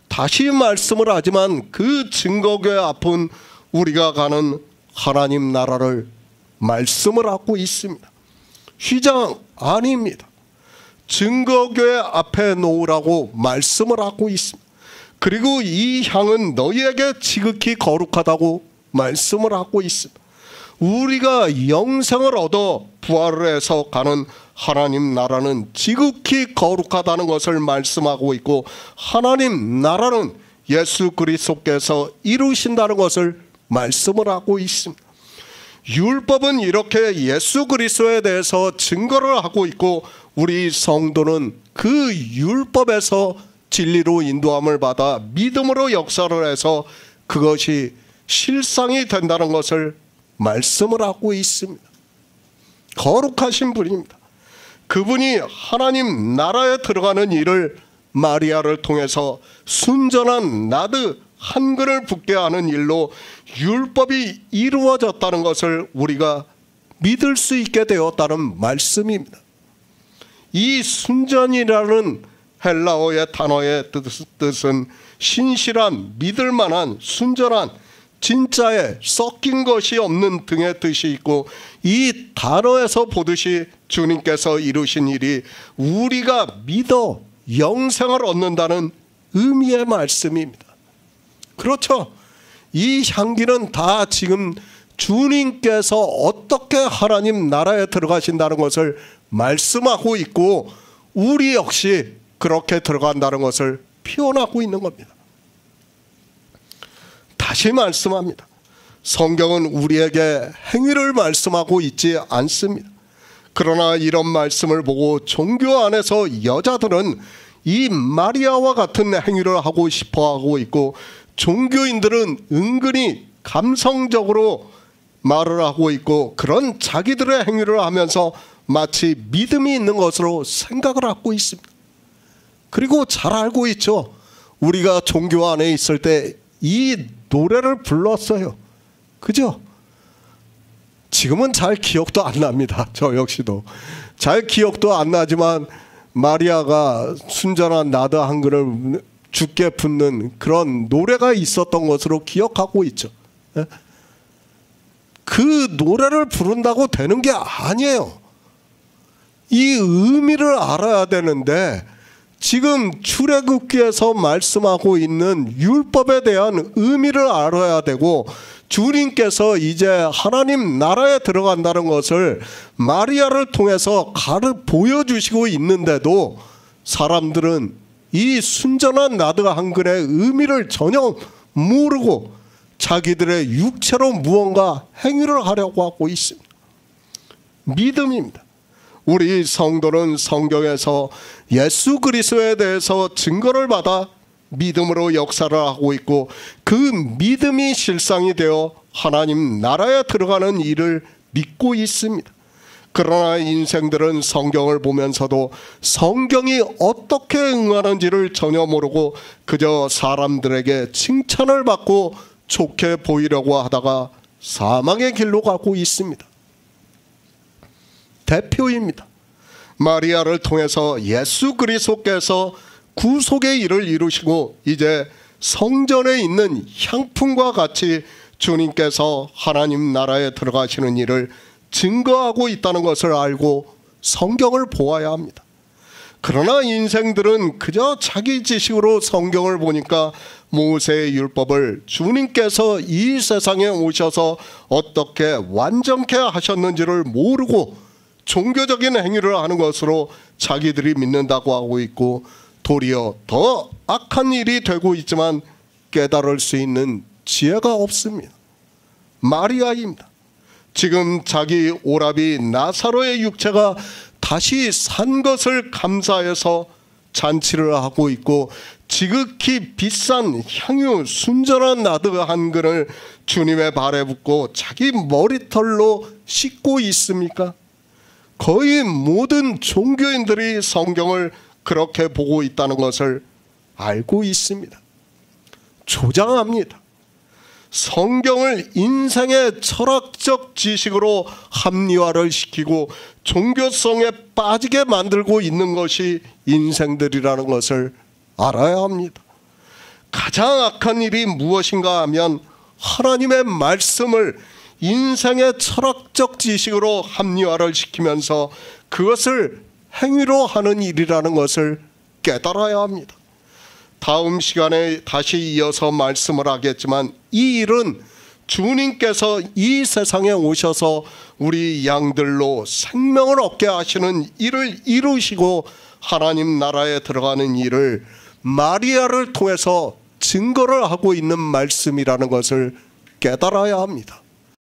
다시 말씀을 하지만 그 증거궤 앞은 우리가 가는 하나님 나라를 말씀을 하고 있습니다. 휘장 아닙니다. 증거궤 앞에 놓으라고 말씀을 하고 있습니다. 그리고 이 향은 너희에게 지극히 거룩하다고 말씀을 하고 있습니다. 우리가 영생을 얻어 부활을 해서 가는 하나님 나라는 지극히 거룩하다는 것을 말씀하고 있고, 하나님 나라는 예수 그리스도께서 이루신다는 것을 말씀을 하고 있습니다. 율법은 이렇게 예수 그리스도에 대해서 증거를 하고 있고, 우리 성도는 그 율법에서 진리로 인도함을 받아 믿음으로 역사를 해서 그것이 실상이 된다는 것을 말씀을 하고 있습니다. 거룩하신 분입니다. 그분이 하나님 나라에 들어가는 일을 마리아를 통해서 순전한 나드 한 그릇 붓게 하는 일로 율법이 이루어졌다는 것을 우리가 믿을 수 있게 되었다는 말씀입니다. 이 순전이라는 헬라어의 단어의 뜻은 신실한, 믿을 만한, 순전한, 진짜에 섞인 것이 없는 등의 뜻이 있고, 이 단어에서 보듯이 주님께서 이루신 일이 우리가 믿어 영생을 얻는다는 의미의 말씀입니다. 그렇죠. 이 향기는 다 지금 주님께서 어떻게 하나님 나라에 들어가신다는 것을 말씀하고 있고, 우리 역시 그렇게 들어간다는 것을 표현하고 있는 겁니다. 다시 말씀합니다. 성경은 우리에게 행위를 말씀하고 있지 않습니다. 그러나 이런 말씀을 보고 종교 안에서 여자들은 이 마리아와 같은 행위를 하고 싶어 하고 있고, 종교인들은 은근히 감성적으로 말을 하고 있고, 그런 자기들의 행위를 하면서 마치 믿음이 있는 것으로 생각을 하고 있습니다. 그리고 잘 알고 있죠. 우리가 종교 안에 있을 때 이 노래를 불렀어요. 그죠? 지금은 잘 기억도 안 납니다. 저 역시도 잘 기억도 안 나지만 마리아가 순전한 나드 한 그릇 주께 붓는 그런 노래가 있었던 것으로 기억하고 있죠. 그 노래를 부른다고 되는 게 아니에요. 이 의미를 알아야 되는데, 지금 출애굽기에서 말씀하고 있는 율법에 대한 의미를 알아야 되고, 주님께서 이제 하나님 나라에 들어간다는 것을 마리아를 통해서 보여주시고 있는데도 사람들은 이 순전한 나드 한 그릇의 의미를 전혀 모르고 자기들의 육체로 무언가 행위를 하려고 하고 있습니다. 믿음입니다. 우리 성도는 성경에서 예수 그리스도에 대해서 증거를 받아 믿음으로 역사를 하고 있고, 그 믿음이 실상이 되어 하나님 나라에 들어가는 일을 믿고 있습니다. 그러나 인생들은 성경을 보면서도 성경이 어떻게 응하는지를 전혀 모르고 그저 사람들에게 칭찬을 받고 좋게 보이려고 하다가 사망의 길로 가고 있습니다. 대표입니다. 마리아를 통해서 예수 그리스도께서 구속의 일을 이루시고 이제 성전에 있는 향품과 같이 주님께서 하나님 나라에 들어가시는 일을 증거하고 있다는 것을 알고 성경을 보아야 합니다. 그러나 인생들은 그저 자기 지식으로 성경을 보니까 모세의 율법을 주님께서 이 세상에 오셔서 어떻게 완전케 하셨는지를 모르고 종교적인 행위를 하는 것으로 자기들이 믿는다고 하고 있고, 도리어 더 악한 일이 되고 있지만 깨달을 수 있는 지혜가 없습니다. 마리아입니다. 지금 자기 오라비 나사로의 육체가 다시 산 것을 감사해서 잔치를 하고 있고, 지극히 비싼 향유 순전한 나드 한 근을 주님의 발에 붓고 자기 머리털로 씻고 있습니까? 거의 모든 종교인들이 성경을 그렇게 보고 있다는 것을 알고 있습니다. 조장합니다. 성경을 인생의 철학적 지식으로 합리화를 시키고 종교성에 빠지게 만들고 있는 것이 인생들이라는 것을 알아야 합니다. 가장 악한 일이 무엇인가 하면 하나님의 말씀을 인생의 철학적 지식으로 합리화를 시키면서 그것을 행위로 하는 일이라는 것을 깨달아야 합니다. 다음 시간에 다시 이어서 말씀을 하겠지만, 이 일은 주님께서 이 세상에 오셔서 우리 양들로 생명을 얻게 하시는 일을 이루시고 하나님 나라에 들어가는 일을 마리아를 통해서 증거를 하고 있는 말씀이라는 것을 깨달아야 합니다.